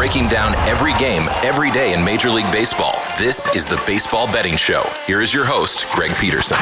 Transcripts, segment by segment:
breaking down every game, every day in Major League Baseball. This is the Baseball Betting Show. Here is your host, Greg Peterson.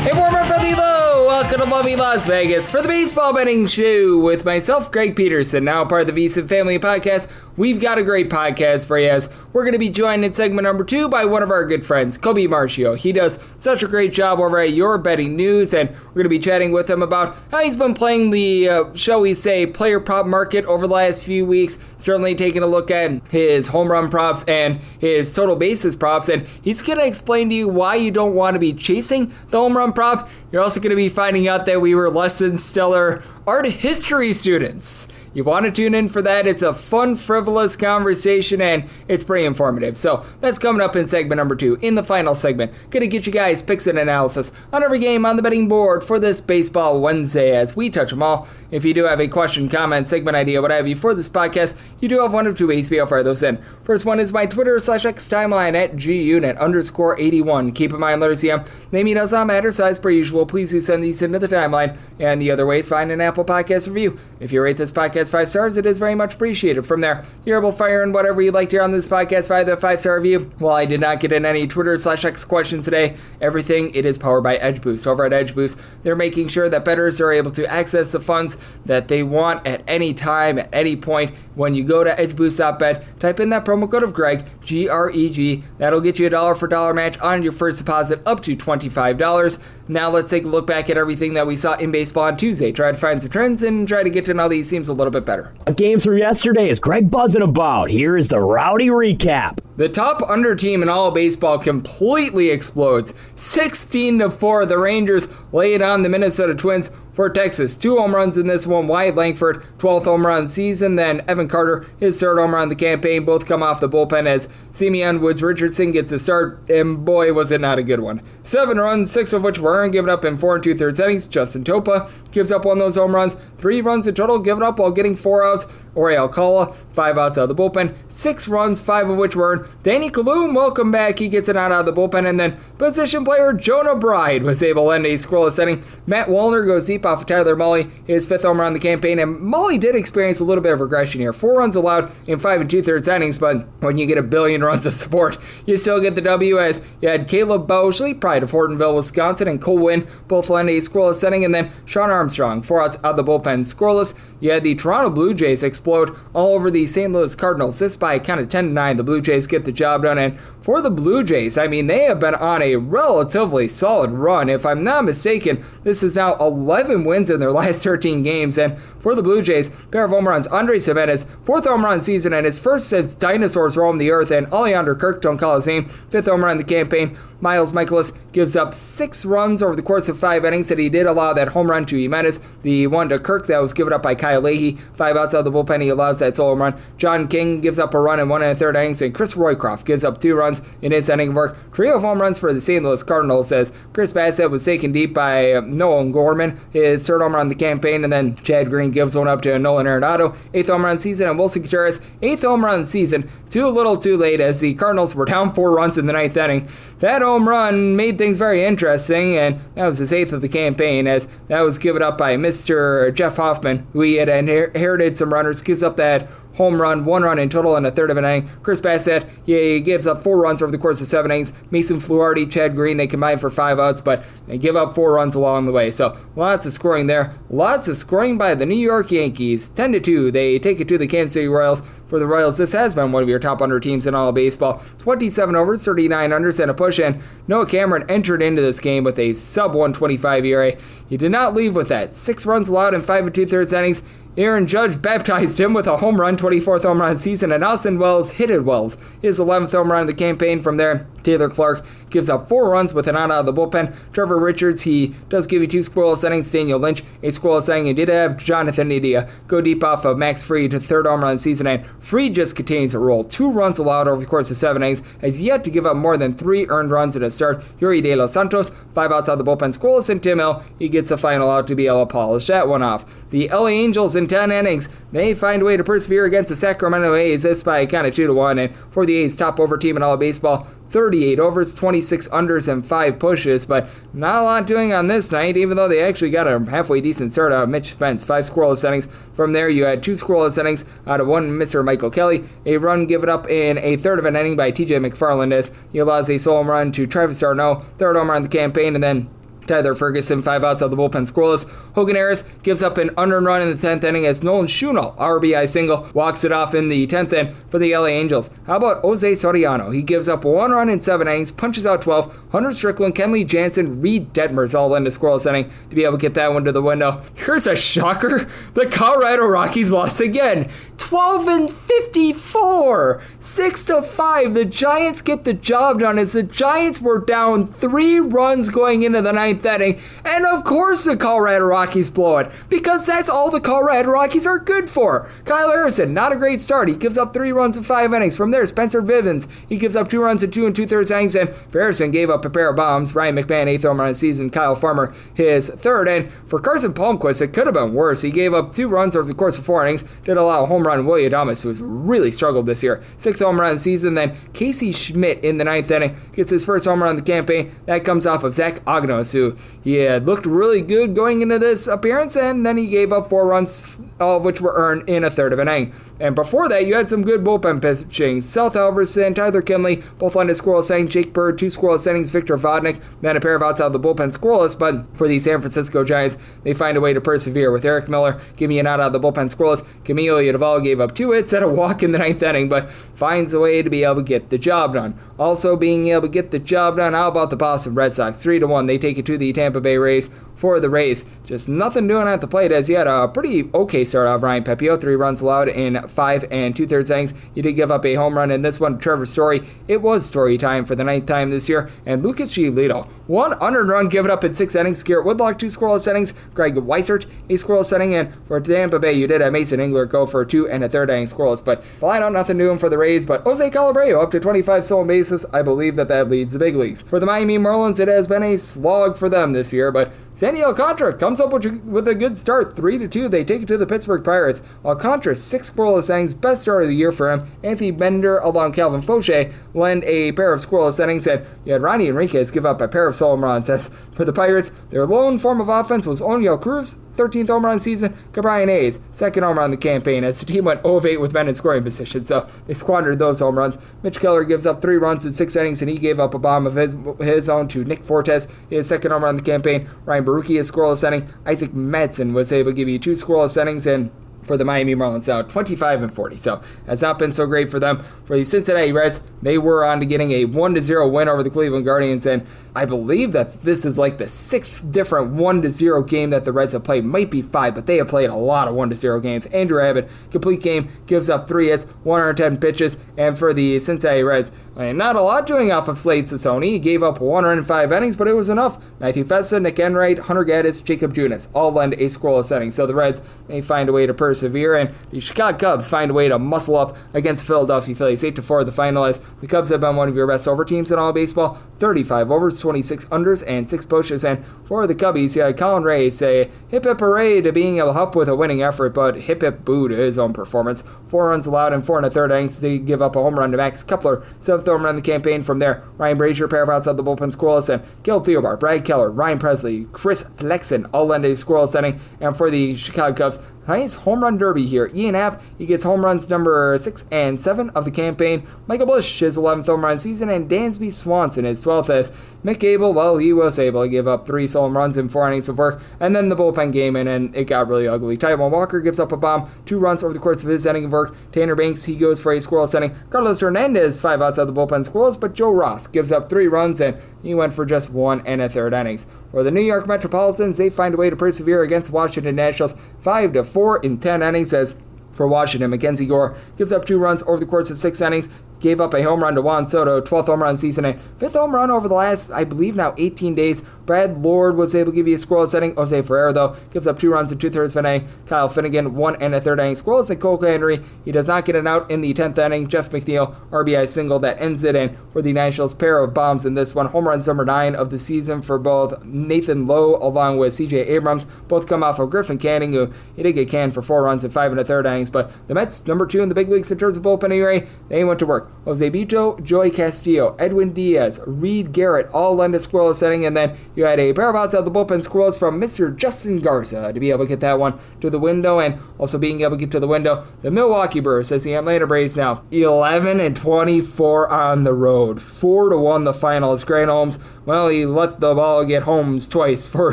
Hey, warm up from the low. Welcome to lovely Las Vegas for the Baseball Betting Show with myself, Greg Peterson, now part of the VSiN Family Podcast. We've got a great podcast for you as we're going to be joined in segment number 2 by one of our good friends, Colby Marchio. He does such a great job over at Your Betting News, and we're going to be chatting with him about how he's been playing the, shall we say, player prop market over the last few weeks, certainly taking a look at his home run props and his total bases props, and he's going to explain to you why you don't want to be chasing the home run prop. You're also going to be finding out that we were less than stellar art history students. You want to tune in for that. It's a fun, frivolous conversation, and it's pretty informative. So that's coming up in segment number 2. In the final segment, going to get you guys picks and analysis on every game on the betting board for this Baseball Wednesday as we touch them all. If you do have a question, comment, segment idea, what have you for this podcast, you do have one of two ways to fire those in. First one is my Twitter/X timeline at gunit_81. Keep in mind, LRCM, name does not matter, so as per usual, please do send these into the timeline. And the other way is find an Apple Podcast review. If you rate this podcast 5 stars, it is very much appreciated. From there, you're able to fire in whatever you'd like to hear on this podcast via the 5-star review. While I did not get in any Twitter/X questions today, everything it is powered by Edge Boost. Over at Edge Boost, they're making sure that bettors are able to access the funds that they want at any time, at any point. When you go to edgeboost.bet, type in that promo code of Greg, G-R-E-G. That'll get you a dollar for dollar match on your first deposit up to $25. Now let's take a look back at everything that we saw in baseball on Tuesday. Try to find some trends and try to get to know these teams a little bit better. Games from yesterday is Greg buzzing about. Here is the rowdy recap. The top under team in all of baseball completely explodes. 16-4, the Rangers lay it on the Minnesota Twins for Texas. 2 home runs in this one. Wyatt Langford, 12th home run season. Then Evan Carter, his 3rd home run of the campaign. Both come off the bullpen as Simeon Woods Richardson gets a start, and boy, was it not a good one. 7 runs, 6 of which were earned, given up in 4 2/3 innings. Justin Topa gives up one of those home runs. 3 runs in total, given up while getting 4 outs. Ori Alcala, 5 outs out of the bullpen. 6 runs, 5 of which were earned. Danny Kaloum, welcome back. He gets an out of the bullpen. And then position player Jonah Bride was able to end a scoreless inning. Matt Wallner goes deep off of Tyler Mahle, his 5th home run of the campaign. And Mahle did experience a little bit of regression here. 4 runs allowed in 5 2/3 innings, but when you get a billion runs of support, you still get the W as you had Caleb Bouchley, pride of Hortonville, Wisconsin, and Cole Winn both lend a scoreless inning. And then Sean Armstrong, 4 outs out of the bullpen, scoreless. You had the Toronto Blue Jays explode all over the St. Louis Cardinals. This by a count of 10-9. The Blue Jays get the job done. And for the Blue Jays, I mean, they have been on a relatively solid run. If I'm not mistaken, this is now 11 wins in their last 13 games. And for the Blue Jays, pair of home runs. Andres Gimenez, 4th home run season, and his first since dinosaurs roamed the earth. And Alejandro Kirk, don't call his name, 5th home run in the campaign. Miles Michaelis gives up 6 runs over the course of 5 innings, and he did allow that home run to Gimenez. The one to Kirk that was given up by Kyle Leahy. 5 outs out of the bullpen, he allows that solo home run. John King gives up a run in 1 1/3 innings, and Chris Roycroft gives up 2 runs in his inning of work. Trio of home runs for the St. Louis Cardinals as Chris Bassett was taken deep by Nolan Gorman, his 3rd home run of the campaign, and then Chad Green gives one up to Nolan Arenado, 8th home run season, and Wilson Contreras, 8th home run season. Too little too late as the Cardinals were down 4 runs in the 9th inning. That home run made things very interesting, and that was his 8th of the campaign as that was given up by Mr. Jeff Hoffman, who he had inherited some runners, gives up that home run, 1 run in total in a 1/3 of an inning. Chris Bassett, he gives up 4 runs over the course of 7 innings. Mason Fluharty, Chad Green, they combine for 5 outs, but they give up 4 runs along the way. So lots of scoring there. Lots of scoring by the New York Yankees. 10-2, they take it to the Kansas City Royals. For the Royals, this has been one of your top under teams in all of baseball. 27 overs, 39 unders, and a push, and Noah Cameron entered into this game with a sub-125 ERA. He did not leave with that. 6 runs allowed in 5 2/3 innings. Aaron Judge baptized him with a home run, 24th home run season, and Austin Wells hitted Wells, his 11th home run of the campaign. From there, Taylor Clark gives up 4 runs with an out of the bullpen. Trevor Richards, he does give you 2 scoreless innings. Daniel Lynch, a scoreless inning. He did have Jonathan Nidia go deep off of Max Fried to 3rd home run season, and Fried just continues to roll. 2 runs allowed over the course of 7 innings, has yet to give up more than 3 earned runs in a start. Yuri De Los Santos, 5 outs out of the bullpen, scoreless, and Tim Hill, he gets the final out to be able to polish that one off. The LA Angels in 10 innings, they find a way to persevere against the Sacramento A's, this by a count of 2-1, and for the A's, top over team in all of baseball, 3rd 38 overs, 26 unders, and 5 pushes, but not a lot doing on this night, even though they actually got a halfway decent start out of Mitch Spence. 5 scoreless innings. From there, you had 2 scoreless innings out of one Mr. Michael Kelly, a run given up in a third of an inning by TJ McFarland as he allows a solo home run to Travis d'Arnaud, third home run of the campaign, and then Tyler Ferguson, 5 outs of the bullpen scoreless. Hogan Harris gives up an unearned run in the 10th inning as Nolan Schunel, RBI single, walks it off in the 10th inning for the LA Angels. How about Jose Soriano? He gives up 1 run in 7 innings, punches out 12. Hunter Strickland, Kenley Jansen, Reed Detmers all in the scoreless inning to be able to get that one to the window. Here's a shocker. The Colorado Rockies lost again. 12-54, 6-5. The Giants get the job done as the Giants were down 3 runs going into the 9th inning, and of course the Colorado Rockies blow it because that's all the Colorado Rockies are good for. Kyle Harrison, not a great start. He gives up 3 runs in 5 innings. From there, Spencer Vivens, he gives up 2 runs in 2 2/3 innings, and Harrison gave up a pair of bombs. Ryan McMahon, 8th home run of the season. Kyle Farmer, his 3rd, and for Carson Palmquist, it could have been worse. He gave up 2 runs over the course of 4 innings, did allow a home run Willie Adames, who has really struggled this year. 6th home run of the season. Then Casey Schmidt in the 9th inning gets his first home run of the campaign. That comes off of Zach Ognos, who he had looked really good going into this appearance, and then he gave up 4 runs, all of which were earned in a third of an inning. And before that, you had some good bullpen pitching. Seth Alverson, Tyler Kinley, both on his scoreless innings. Jake Bird, 2 scoreless innings. Victor Vodnik, then a pair of outs out of the bullpen scoreless. But for the San Francisco Giants, they find a way to persevere with Eric Miller giving an out of the bullpen scoreless. Camilo Yodval gave up 2 hits and a walk in the 9th inning, but finds a way to be able to get the job done. Also being able to get the job done, how about the Boston Red Sox? 3-1, they take it to the Tampa Bay Rays. For the Rays, just nothing doing at the plate as you had a pretty okay start out of Ryan Pepio, 3 runs allowed in 5 2/3 innings. You did give up a home run in this one to Trevor Story. It was Story time for the 9th time this year, and Lucas Giolito, 1 unearned run given up in 6 innings. Garrett Woodlock, 2 scoreless innings. Greg Weissert, a scoreless inning, and for Tampa Bay, you did have Mason Engler go for 2 1/3 innings scoreless, but flat out nothing doing for the Rays. But Jose Calabreo up to 25 stolen bases. I believe that leads the big leagues. For the Miami Marlins, it has been a slog for them this year, but Sandy Alcantara comes up with a good start, 3-2. They take it to the Pittsburgh Pirates. Alcantara, 6 scoreless innings, best start of the year for him. Anthony Bender along Calvin Fauché lend a pair of scoreless innings, and you had Ronnie Enriquez give up a pair of solo runs. As for the Pirates, their lone form of offense was Oneil Cruz, 13th home run season. Cabrian Hayes, 2nd home run of the campaign, as the team went 0-8 with men in scoring position, so they squandered those home runs. Mitch Keller gives up 3 runs in 6 innings, and he gave up a bomb of his own to Nick Fortes, his 2nd home run of the campaign. Ryan Baruchi, a scoreless inning. Isaac Madsen was able to give you 2 scoreless innings, and for the Miami Marlins now 25-40. So has not been so great for them. For the Cincinnati Reds, they were on to getting a 1-0 win over the Cleveland Guardians, and I believe that this is like the 6th different 1-0 game that the Reds have played. Might be 5, but they have played a lot of 1-0 games. Andrew Abbott, complete game, gives up 3 hits, 110 pitches, and for the Cincinnati Reds, not a lot doing off of Slade Cecconi. He gave up 105 innings, but it was enough. Matthew Festa, Nick Enright, Hunter Gaddis, Jacob Junis all lend a scoreless inning. So the Reds, they find a way to persevere, and the Chicago Cubs find a way to muscle up against Philadelphia Phillies. 8-4 the final, as the Cubs have been one of your best over teams in all baseball. 35 overs, 26 unders, and 6 pushes. And for the Cubbies, you had Colin Ray say hip hip hooray to being able to help with a winning effort, but hip hip boo to his own performance. 4 runs allowed in 4 1/3 innings. They give up a home run to Max Kepler, 7th home run of the campaign. From there, Ryan Brazier, pair of outs out the bullpen scoreless, and Caleb Theobar, Brad Keller, Ryan Presley, Chris Flexen all lend a scoreless inning. And for the Chicago Cubs, nice home run derby here. Ian Happ, he gets home runs number 6 and 7 of the campaign. Michael Busch, his 11th home run season, and Dansby Swanson, his 12th. As Mick Gable, well, he was able to give up 3 solo runs in 4 innings of work, and then the bullpen game in, and it got really ugly. Taijuan Walker gives up a bomb, 2 runs over the course of his inning of work. Tanner Banks, he goes for a scoreless inning. Carlos Hernandez, 5 outs out of the bullpen scoreless, but Joe Ross gives up 3 runs, and he went for just 1 1/3 innings. For the New York Metropolitans, they find a way to persevere against Washington Nationals, 5-4 in 10 innings. As for Washington, Mackenzie Gore gives up 2 runs over the course of 6 innings. Gave up a home run to Juan Soto, 12th home run season, and 5th home run over the last, I believe now, 18 days. Brad Lord was able to give you a scoreless inning. Jose Ferrer, though, gives up 2 runs in 2/3 of an inning. Kyle Finnegan, 1 1/3 inning scoreless, and Cole Henry, he does not get an out in the 10th inning. Jeff McNeil, RBI single that ends it, and for the Nationals, pair of bombs in this one. Home runs number 9 of the season for both Nathan Lowe along with CJ Abrams. Both come off of Griffin Canning, who he did get canned for 4 runs in 5 1/3 innings, but the Mets, number 2 in the big leagues in terms of bullpen ERA, they went to work. Jose Bito, Joey Castillo, Edwin Diaz, Reed Garrett, all lend a scoreless inning, and then you had a pair of outs out of the bullpen scoreless from Mr. Justin Garza to be able to get that one to the window, and also being able to get to the window, the Milwaukee Brewers, as the Atlanta Braves now 11-24 on the road, 4-1 the final as Grant Holmes, well, he let the ball get Holmes twice for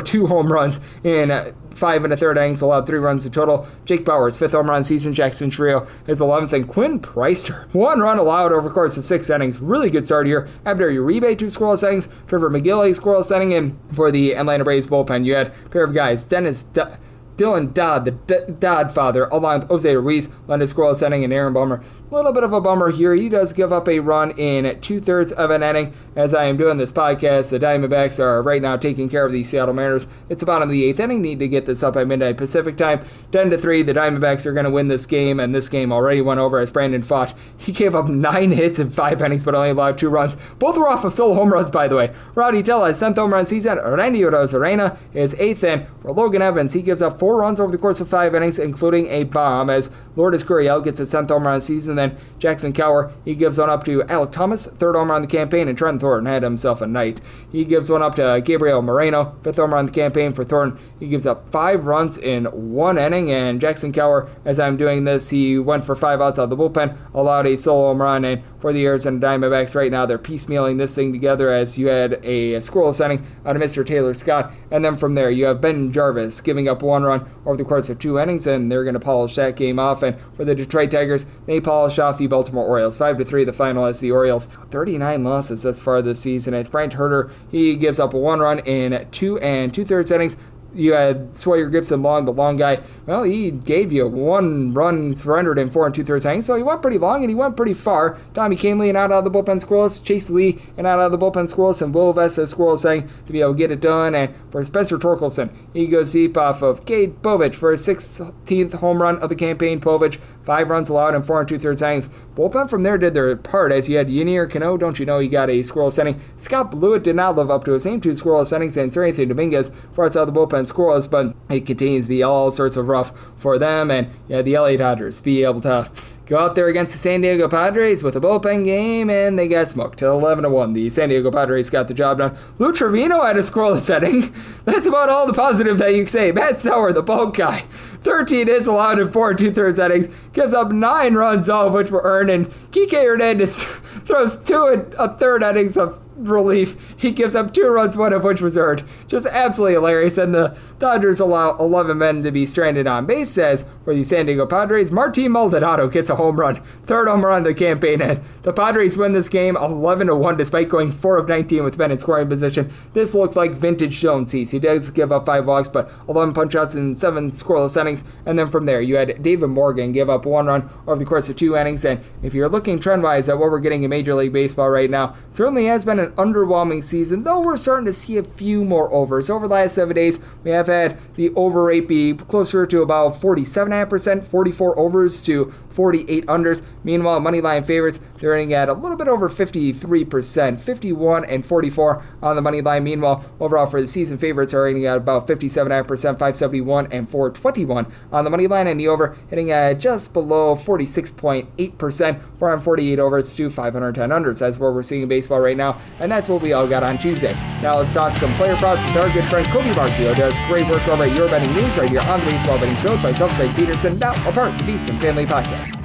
2 home runs in 5 1/3 innings, allowed 3 runs in total. Jake Bauers, 5th home run season. Jackson Trio, his 11th, and Quinn Preister, 1 run allowed over the course of 6 innings. Really good start here. Abner Uribe, 2 scoreless innings. Trevor McGill, scoreless inning. And for the Atlanta Braves bullpen, you had a pair of guys, Dylan Dodd, the Dodd father, along with Jose Ruiz, lend a scoreless inning, and Aaron Bummer. A little bit of a bummer here. He does give up a run in 2/3 of an inning. As I am doing this podcast, the Diamondbacks are right now taking care of the Seattle Mariners. It's the bottom of the 8th inning. Need to get this up by midnight Pacific time. 10-3, the Diamondbacks are going to win this game, and this game already went over as Brandon Pfaadt. He gave up 9 hits in 5 innings, but only allowed 2 runs. Both were off of solo home runs, by the way. Rowdy Tella, his 10th home run season. Randy Arozarena is 8th, and for Logan Evans, he gives up 4 runs over the course of 5 innings, including a bomb, as Lourdes Gurriel gets his 10th home run season. Then Jackson Cower, he gives one up to Alec Thomas, 3rd home run of the campaign, and Trent Thornton had himself a night. He gives one up to Gabriel Moreno, 5th home run of the campaign for Thornton. He gives up 5 runs in 1 inning, and Jackson Cower, as I'm doing this, he went for 5 outs out of the bullpen, allowed a solo home run, and for the Arizona Diamondbacks right now, they're piecemealing this thing together as you had a scoreless inning out of Mr. Taylor Scott, and then from there you have Ben Jarvis giving up 1 run over the course of 2 innings, and they're going to polish that game off. And for the Detroit Tigers, they polish off the Baltimore Orioles, 5-3 the final, as the Orioles 39 losses thus far this season. As Bryant Herter, he gives up a 1 run in 2 2/3 innings. You had Sawyer Gibson Long, the long guy. Well, he gave you 1 run surrendered in 4 2/3 innings, so he went pretty long and he went pretty far. Tommy Kahnle and out of the bullpen scoreless, Chase Lee and out of the bullpen scoreless, and Will Vesta scoreless inning to be able to get it done. And for Spencer Torkelson, he goes deep off of Cade Povich for his 16th home run of the campaign. Povich, 5 runs allowed in 4 2/3 innings. Bullpen from there did their part, as you had Yunier Cano, don't you know, he got a scoreless inning. Scott Blewett did not live up to his same 2 scoreless innings, and Sir Anthony Dominguez for outside the bullpen scoreless, but it continues to be all sorts of rough for them. And yeah, the LA Dodgers be able to go out there against the San Diego Padres with a bullpen game, and they got smoked. 11-1. The San Diego Padres got the job done. Lou Trevino had a scoreless inning. That's about all the positive that you can say. Matt Sauer, the bulk guy, 13 hits allowed in 4 2/3 innings, gives up 9 runs, all of which were earned, and Kike Hernandez throws 2 1/3 innings of relief. He gives up 2 runs, 1 of which was earned. Just absolutely hilarious, and the Dodgers allow 11 men to be stranded on base. As for the San Diego Padres, Martin Maldonado gets a home run, 3rd home run of the campaign, and the Padres win this game 11-1 despite going 4 of 19 with men in scoring position. This looked like vintage Jones-Cease. He does give up 5 walks, but 11 punch-outs in 7 scoreless innings, and then from there you had David Morgan give up 1 run over the course of 2 innings. And if you're looking trend-wise at what we're getting in Major League Baseball right now, certainly has been an underwhelming season, though we're starting to see a few more overs. Over the last 7 days, we have had the over rate be closer to about 47.5%, 44 overs to 48 unders. Meanwhile, moneyline favorites, they're earning at a little bit over 53%, 51 and 44 on the money line. Meanwhile, overall for the season, favorites are earning at about 57.5%, 571 and 421 on the money line, and the over hitting at just below 46.8%, 448 overs to 510 unders. That's what we're seeing in baseball right now, and that's what we all got on Tuesday. Now let's talk some player props with our good friend Colby Marchio. Does great work over at Your Betting News right here on the Baseball Betting Show with myself, Greg Peterson, now a part of the VSiN Family Podcast.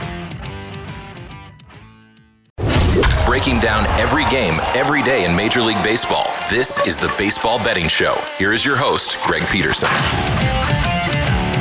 Breaking down every game, every day in Major League Baseball. This is the Baseball Betting Show. Here is your host, Greg Peterson.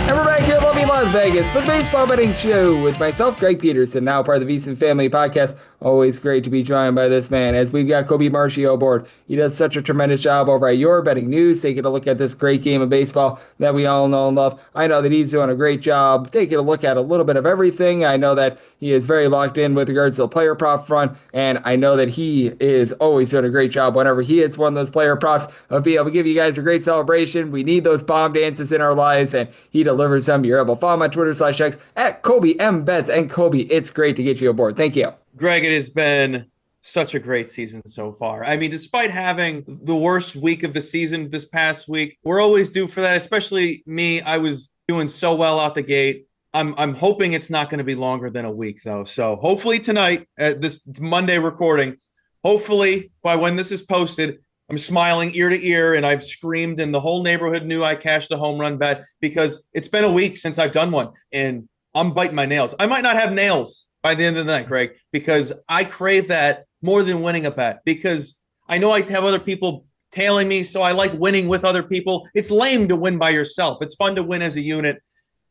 And we're back here in lovely Las Vegas for the Baseball Betting Show with myself, Greg Peterson, now part of the VSiN Family Podcast. Always great to be joined by this man, as we've got Colby Marchio aboard. He does such a tremendous job over at Your Betting News, taking a look at this great game of baseball that we all know and love. I know that he's doing a great job taking a look at a little bit of everything. I know that he is very locked in with regards to the player prop front, and I know that he is always doing a great job whenever he hits one of those player props of being able to give you guys a great celebration. We need those bomb dances in our lives, and he delivers them. You're able to follow him on Twitter/X at Colby M Bets. And Colby, it's great to get you aboard. Thank you. Greg, it has been such a great season so far. I mean, despite having the worst week of the season this past week, we're always due for that, especially me. I was doing so well out the gate. I'm hoping it's not going to be longer than a week, though. So hopefully tonight, this Monday recording, hopefully by when this is posted, I'm smiling ear to ear and I've screamed and the whole neighborhood knew I cashed a home run bet, because it's been a week since I've done one and I'm biting my nails. I might not have nails by the end of the night, Greg, because I crave that more than winning a bet, because I know I have other people tailing me, so I like winning with other people. It's lame to win by yourself. It's fun to win as a unit.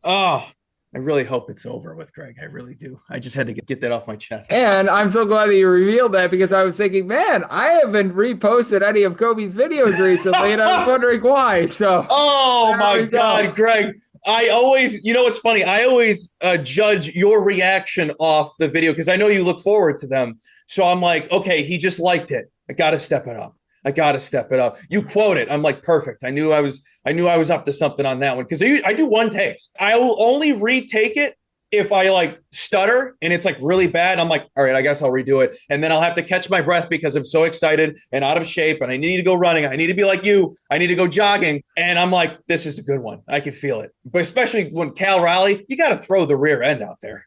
Oh, I really hope it's over with, Greg. I really do. I just had to get that off my chest. And I'm so glad that you revealed that, because I was thinking, man, I haven't reposted any of Kobe's videos recently, and I was wondering why. So, oh my God, Greg. I always, you know what's funny? I always judge your reaction off the video because I know you look forward to them. So I'm like, okay, he just liked it. I got to step it up. You quote it. I'm like, perfect. I knew I was up to something on that one, because I do one takes. I will only retake it if I like stutter and it's like really bad. I'm like, all right, I guess I'll redo it. And then I'll have to catch my breath because I'm so excited and out of shape and I need to go running. I need to be like you. I need to go jogging. And I'm like, this is a good one. I can feel it. But especially when Cal Raleigh, you got to throw the rear end out there.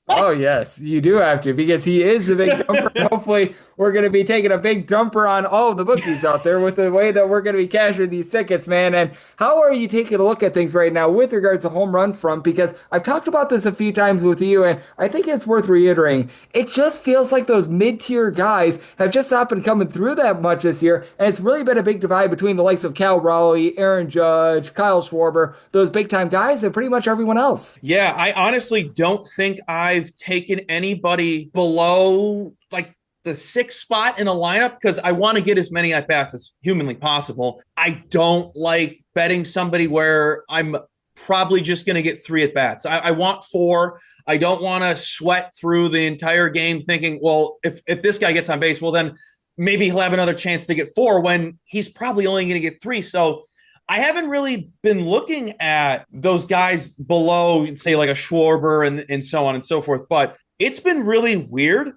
Oh, yes, you do have to, because he is a big dumper. Hopefully, we're going to be taking a big dumper on all of the bookies out there with the way that we're going to be cashing these tickets, man. And how are you taking a look at things right now with regards to home run front? Because I've talked about this a few times with you, and I think it's worth reiterating. It just feels like those mid-tier guys have just not been coming through that much this year, and it's really been a big divide between the likes of Cal Raleigh, Aaron Judge, Kyle Schwarber, those big-time guys, and pretty much everyone else. Yeah, I honestly don't think I've taken anybody below like the 6th spot in a lineup, because I want to get as many at-bats as humanly possible. I don't like betting somebody where I'm probably just going to get 3 at-bats. I want 4. I don't want to sweat through the entire game thinking, well, if this guy gets on base, well, then maybe he'll have another chance to get 4 when he's probably only going to get 3. So I haven't really been looking at those guys below, say, like a Schwarber and so on and so forth. But it's been really weird.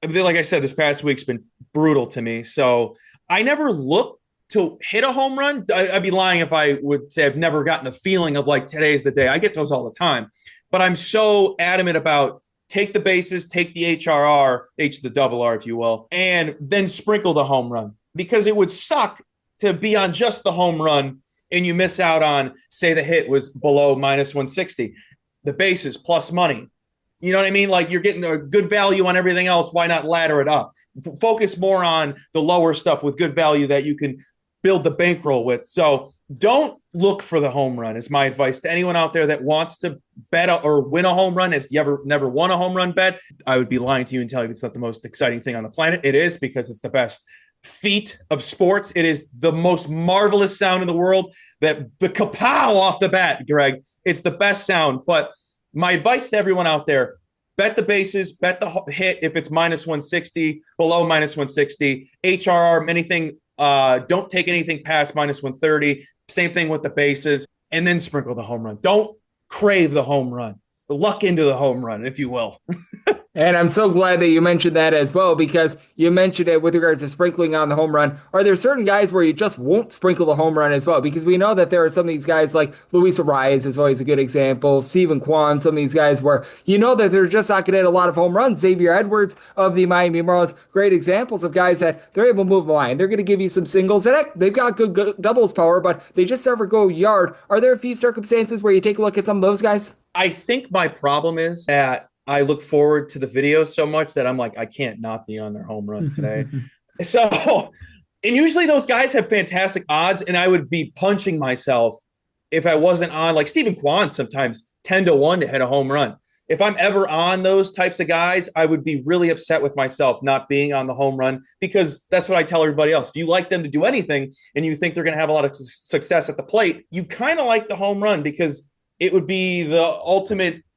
Like I said, this past week's been brutal to me. So I never looked to hit a home run. I'd be lying if I would say I've never gotten a feeling of like, today's the day. I get those all the time. But I'm so adamant about take the bases, take the HRR, H the double R, if you will, and then sprinkle the home run. Because it would suck to be on just the home run and you miss out on, say the hit was below -160, the bases plus money. You know what I mean? Like, you're getting a good value on everything else. Why not ladder it up? Focus more on the lower stuff with good value that you can build the bankroll with. So don't look for the home run is my advice to anyone out there that wants to bet or win a home run. Has you never won a home run bet? I would be lying to you and tell you it's not the most exciting thing on the planet. It is, because it's the best feat of sports. It is the most marvelous sound in the world. That the kapow off the bat, Greg, it's the best sound. But my advice to everyone out there, bet the bases, bet the hit if it's -160, below -160, HRR, anything. Don't take anything past -130. Same thing with the bases, and then sprinkle the home run. Don't crave the home run. Luck into the home run, if you will. And I'm so glad that you mentioned that as well, because you mentioned it with regards to sprinkling on the home run. Are there certain guys where you just won't sprinkle the home run as well? Because we know that there are some of these guys, like Luis Arias is always a good example, Steven Kwan, some of these guys where you know that they're just not going to hit a lot of home runs. Xavier Edwards of the Miami Marlins, great examples of guys that they're able to move the line. They're going to give you some singles. And heck, they've got good doubles power, but they just never go yard. Are there a few circumstances where you take a look at some of those guys? I think my problem is that I look forward to the videos so much that I'm like, I can't not be on their home run today. So, and usually those guys have fantastic odds, and I would be punching myself if I wasn't on, like Steven Kwan sometimes 10-1 to hit a home run. If I'm ever on those types of guys, I would be really upset with myself not being on the home run, because that's what I tell everybody else. If you like them to do anything and you think they're going to have a lot of success at the plate, you kind of like the home run, because it would be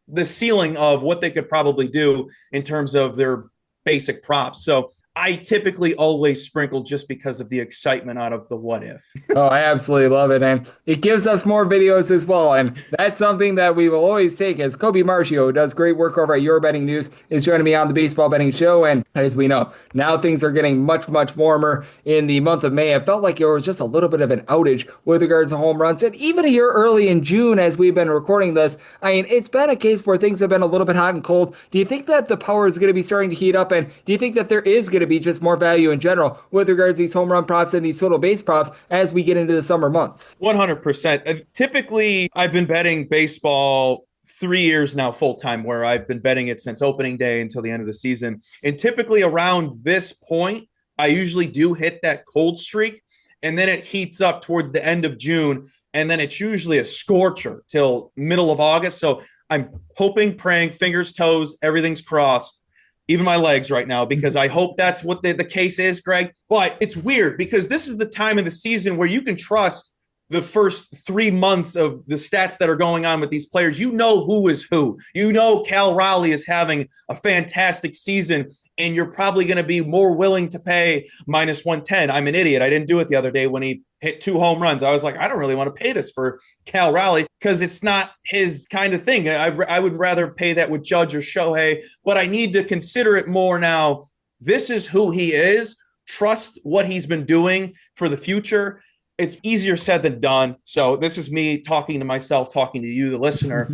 the ceiling of what they could probably do in terms of their basic props. So I typically always sprinkle just because of the excitement out of the what if. Oh, I absolutely love it. And it gives us more videos as well. And that's something that we will always take, as Colby Marchio, who does great work over at Your Betting News, is joining me on the Baseball Betting Show. And as we know, now things are getting much, much warmer in the month of May. It felt like there was just a little bit of an outage with regards to home runs. And even here early in June, as we've been recording this, I mean, it's been a case where things have been a little bit hot and cold. Do you think that the power is going to be starting to heat up? And do you think that there is going to be just more value in general with regards to these home run props and these total base props as we get into the summer months? 100%. Typically, I've been betting baseball 3 years now full time, where I've been betting it since opening day until the end of the season. And typically around this point, I usually do hit that cold streak, and then it heats up towards the end of June. And then it's usually a scorcher till middle of August. So I'm hoping, praying, fingers, toes, everything's crossed, even my legs right now, because I hope that's what the case is, Greg. But it's weird because this is the time of the season where you can trust the first 3 months of the stats that are going on with these players. You know who is who. You know Cal Raleigh is having a fantastic season, and you're probably going to be more willing to pay minus 110. I'm an idiot. I didn't do it the other day when he hit 2 home runs. I was like, I don't really want to pay this for Cal Raleigh because it's not his kind of thing. I would rather pay that with Judge or Shohei, but I need to consider it more now. This is who he is. Trust what he's been doing for the future. It's easier said than done. So this is me talking to myself, talking to you, the listener.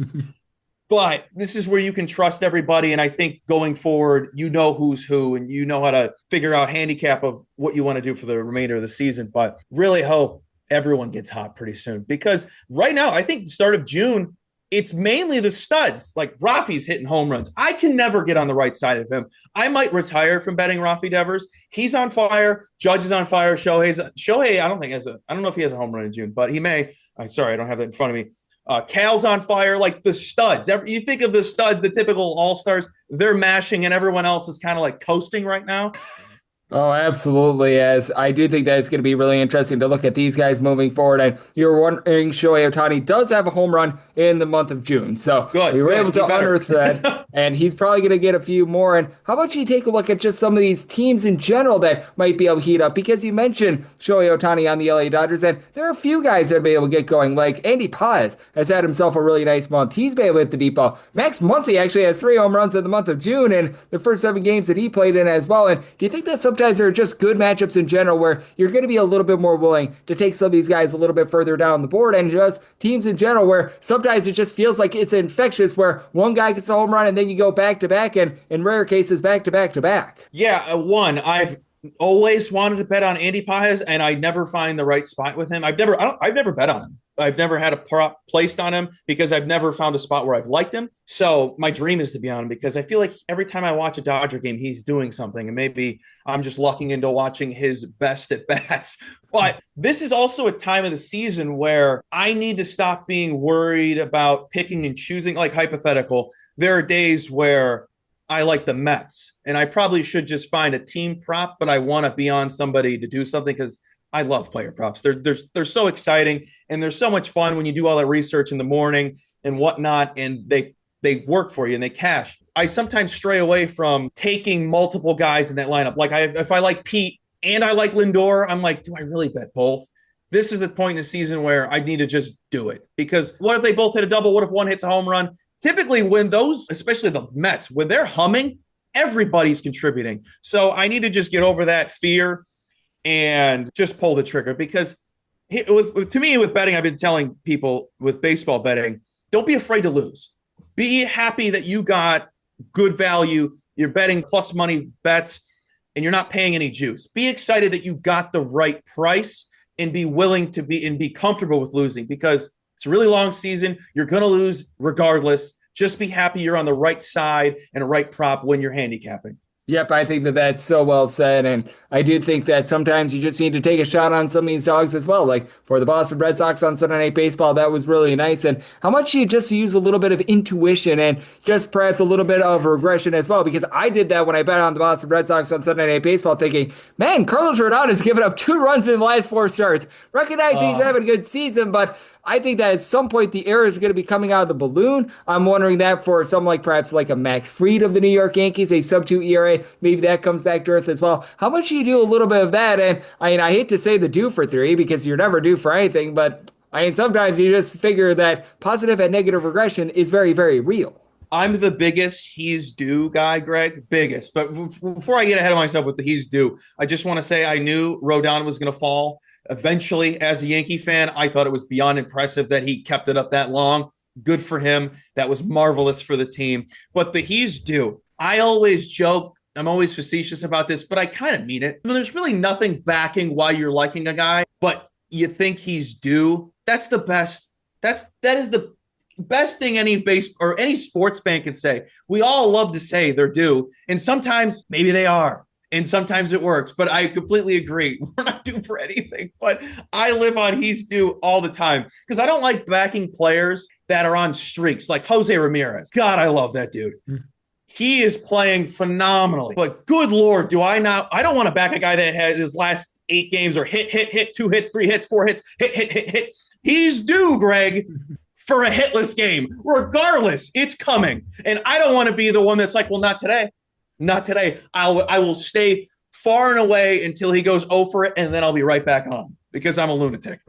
But this is where you can trust everybody. And I think going forward, you know who's who, and you know how to figure out handicap of what you want to do for the remainder of the season. But really hope everyone gets hot pretty soon, because right now, I think the start of June, it's mainly the studs. Like Rafi's hitting home runs. I can never get on the right side of him. I might retire from betting Rafi Devers. He's on fire. Judge is on fire. Shohei, I don't know if he has a home run in June, but he may. Sorry, I don't have that in front of me. Cal's on fire, like the studs. You think of the studs, the typical all-stars, they're mashing, and everyone else is kind of like coasting right now. Oh, absolutely. As I do think that it's going to be really interesting to look at these guys moving forward. And you're wondering, Shohei Ohtani does have a home run in the month of June. So we were able to unearth that. And he's probably going to get a few more. And how about you take a look at just some of these teams in general that might be able to heat up? Because you mentioned Shohei Ohtani on the LA Dodgers, and there are a few guys that will be able to get going. Like Andy Paz has had himself a really nice month. He's been able to hit the deep ball. Max Muncy actually has 3 home runs in the month of June in the first 7 games that he played in as well. And do you think that sometimes there are just good matchups in general where you're going to be a little bit more willing to take some of these guys a little bit further down the board, and just teams in general where sometimes it just feels like it's infectious where one guy gets a home run and then you go back to back, and in rare cases back to back to back? Yeah, I've always wanted to bet on Andy Paz, and I never find the right spot with him. I've never bet on him. I've never had a prop placed on him because I've never found a spot where I've liked him. So my dream is to be on him because I feel like every time I watch a Dodger game, he's doing something. And maybe I'm just lucking into watching his best at bats. But this is also a time of the season where I need to stop being worried about picking and choosing. Like hypothetical, there are days where I like the Mets and I probably should just find a team prop, but I want to be on somebody to do something because I love player props. They're so exciting, and they're so much fun when you do all that research in the morning and whatnot, and they work for you and they cash. I sometimes stray away from taking multiple guys in that lineup. Like if I like Pete and I like Lindor, I'm like, do I really bet both? This is the point in the season where I need to just do it, because what if they both hit a double? What if one hits a home run? Typically when those, especially the Mets, when they're humming, everybody's contributing. So I need to just get over that fear and just pull the trigger, because to me, with betting, I've been telling people with baseball betting, don't be afraid to lose. Be happy that you got good value. You're betting plus money bets and you're not paying any juice. Be excited that you got the right price and be willing to be comfortable with losing, because it's a really long season. You're going to lose regardless. Just be happy you're on the right side and a right prop when you're handicapping. Yep, I think that that's so well said, and I do think that sometimes you just need to take a shot on some of these dogs as well. Like for the Boston Red Sox on Sunday Night Baseball, that was really nice. And how much you just use a little bit of intuition and just perhaps a little bit of regression as well, because I did that when I bet on the Boston Red Sox on Sunday Night Baseball, thinking, man, Carlos Rodon has given up 2 runs in the last 4 starts. Recognizing he's having a good season, but I think that at some point the air is going to be coming out of the balloon. I'm wondering that for someone like perhaps like a Max Fried of the New York Yankees, a sub-2 ERA ERA, maybe that comes back to earth as well. How much do you do a little bit of that? And I hate to say the due for theory because you're never due for anything, but sometimes you just figure that positive and negative regression is very, very real. I'm the biggest he's due guy, Greg. Biggest. But before I get ahead of myself with the he's due, I just want to say I knew Rodon was going to fall. Eventually, as a Yankee fan, I thought it was beyond impressive that he kept it up that long. Good for him. That was marvelous for the team. But the he's due, I always joke, I'm always facetious about this, but I kind of mean it. There's really nothing backing why you're liking a guy, but you think he's due. That's the best. That is the best thing any sports fan can say. We all love to say they're due, and sometimes maybe they are, and sometimes it works. But I completely agree. We're not due for anything, but I live on he's due all the time because I don't like backing players that are on streaks like Jose Ramirez. God, I love that dude. He is playing phenomenally, but good Lord, I don't want to back a guy that has his last 8 games or hit, 2 hits, 3 hits, 4 hits, hit. He's due, Greg, for a hitless game. Regardless, it's coming. And I don't want to be the one that's like, well, not today. Not today. I will stay far and away until he goes 0 for it, and then I'll be right back on because I'm a lunatic.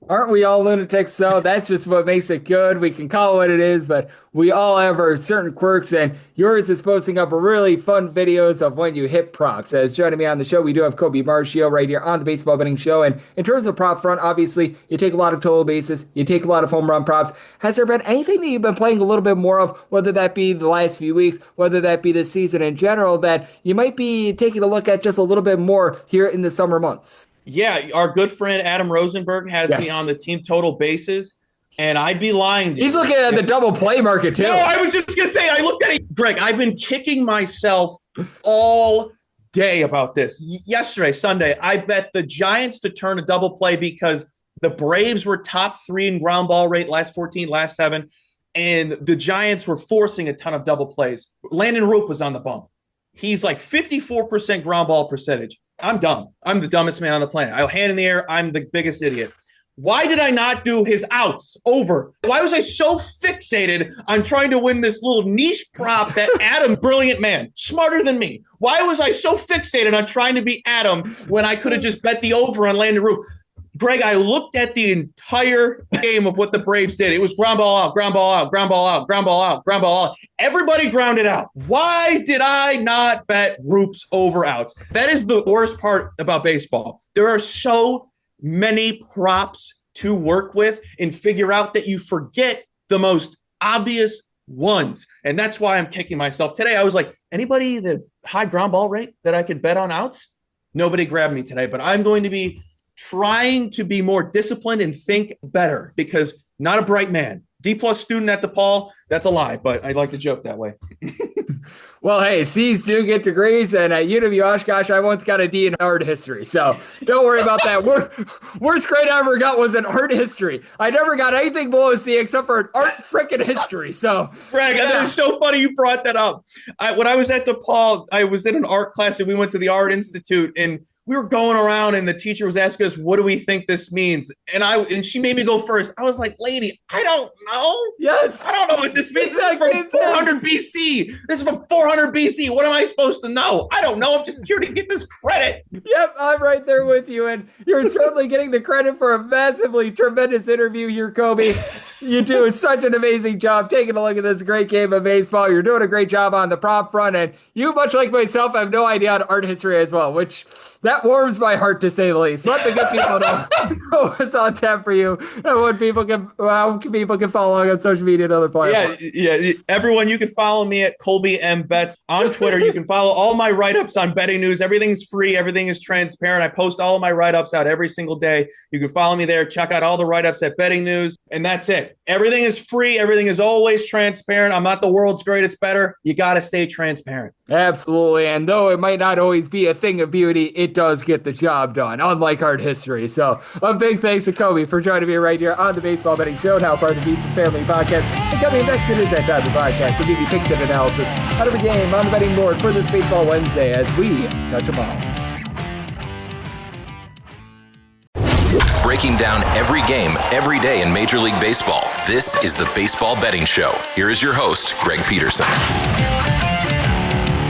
Aren't we all lunatics, though? That's just what makes it good. We can call it what it is, but we all have our certain quirks, and yours is posting up really fun videos of when you hit props. As joining me on the show, we do have Colby Marchio right here on the Baseball Betting Show, and in terms of prop front, obviously, you take a lot of total bases, you take a lot of home run props. Has there been anything that you've been playing a little bit more of, whether that be the last few weeks, whether that be this season in general, that you might be taking a look at just a little bit more here in the summer months? Yeah, our good friend Adam Rosenberg has me on the team total bases, and I'd be lying to you. He's looking at the double play market, too. No, I was just going to say, I looked at it. Greg, I've been kicking myself all day about this. Yesterday, Sunday, I bet the Giants to turn a double play because the Braves were top 3 in ground ball rate, last 14, last 7, and the Giants were forcing a ton of double plays. Landon Roop was on the bump. He's like 54% ground ball percentage. I'm dumb. I'm the dumbest man on the planet. I'll hand in the air. I'm the biggest idiot. Why did I not do his outs over? Why was I so fixated on trying to win this little niche prop that Adam, brilliant man, smarter than me? Why was I so fixated on trying to beat Adam when I could have just bet the over on Landon Roop? Greg, I looked at the entire game of what the Braves did. It was ground ball out, ground ball out, ground ball out, ground ball out, ground ball out. Everybody grounded out. Why did I not bet Roop's over outs? That is the worst part about baseball. There are so many props to work with and figure out that you forget the most obvious ones. And that's why I'm kicking myself. Today, I was like, anybody the high ground ball rate that I could bet on outs? Nobody grabbed me today, but I'm going to be trying to be more disciplined and think better because not a bright man. D+ student at DePaul, that's a lie, but I like to joke that way. Well, hey, C's do get degrees, and at UW Oshkosh, I once got a D in art history, so don't worry about that. Worst grade I ever got was in art history. I never got anything below a C except for art frickin' history, so. Greg, yeah. That is so funny you brought that up. When I was at DePaul, I was in an art class, and we went to the Art Institute, and we were going around and the teacher was asking us, what do we think this means? And she made me go first. I was like, lady, I don't know. Yes. I don't know what this means. This is from 400 BC. This is from 400 BC. What am I supposed to know? I don't know. I'm just here to get this credit. Yep, I'm right there with you. And you're certainly getting the credit for a massively tremendous interview here, Colby. You do such an amazing job taking a look at this great game of baseball. You're doing a great job on the prop front. And you, much like myself, have no idea on art history as well, which that warms my heart to say the least. Let the good people know what's on tap for you and how people can follow along on social media and other platforms. Yeah. Everyone, you can follow me at Colby M. Bets on Twitter. You can follow all my write-ups on betting news. Everything's free. Everything is transparent. I post all of my write-ups out every single day. You can follow me there. Check out all the write-ups at Betting News. And that's it. Everything is free. Everything is always transparent. I'm not the world's greatest bettor. You got to stay transparent. Absolutely. And though it might not always be a thing of beauty, it does get the job done, unlike art history. So a big thanks to Colby for joining me right here on the Baseball Betting Show, now part of the Beats and Family Podcast. And coming next, it is that time of the podcast. We'll give you picks and analysis out of a game on the betting board for this Baseball Wednesday as we touch them all. Breaking down every game, every day in Major League Baseball. This is the Baseball Betting Show. Here is your host, Greg Peterson.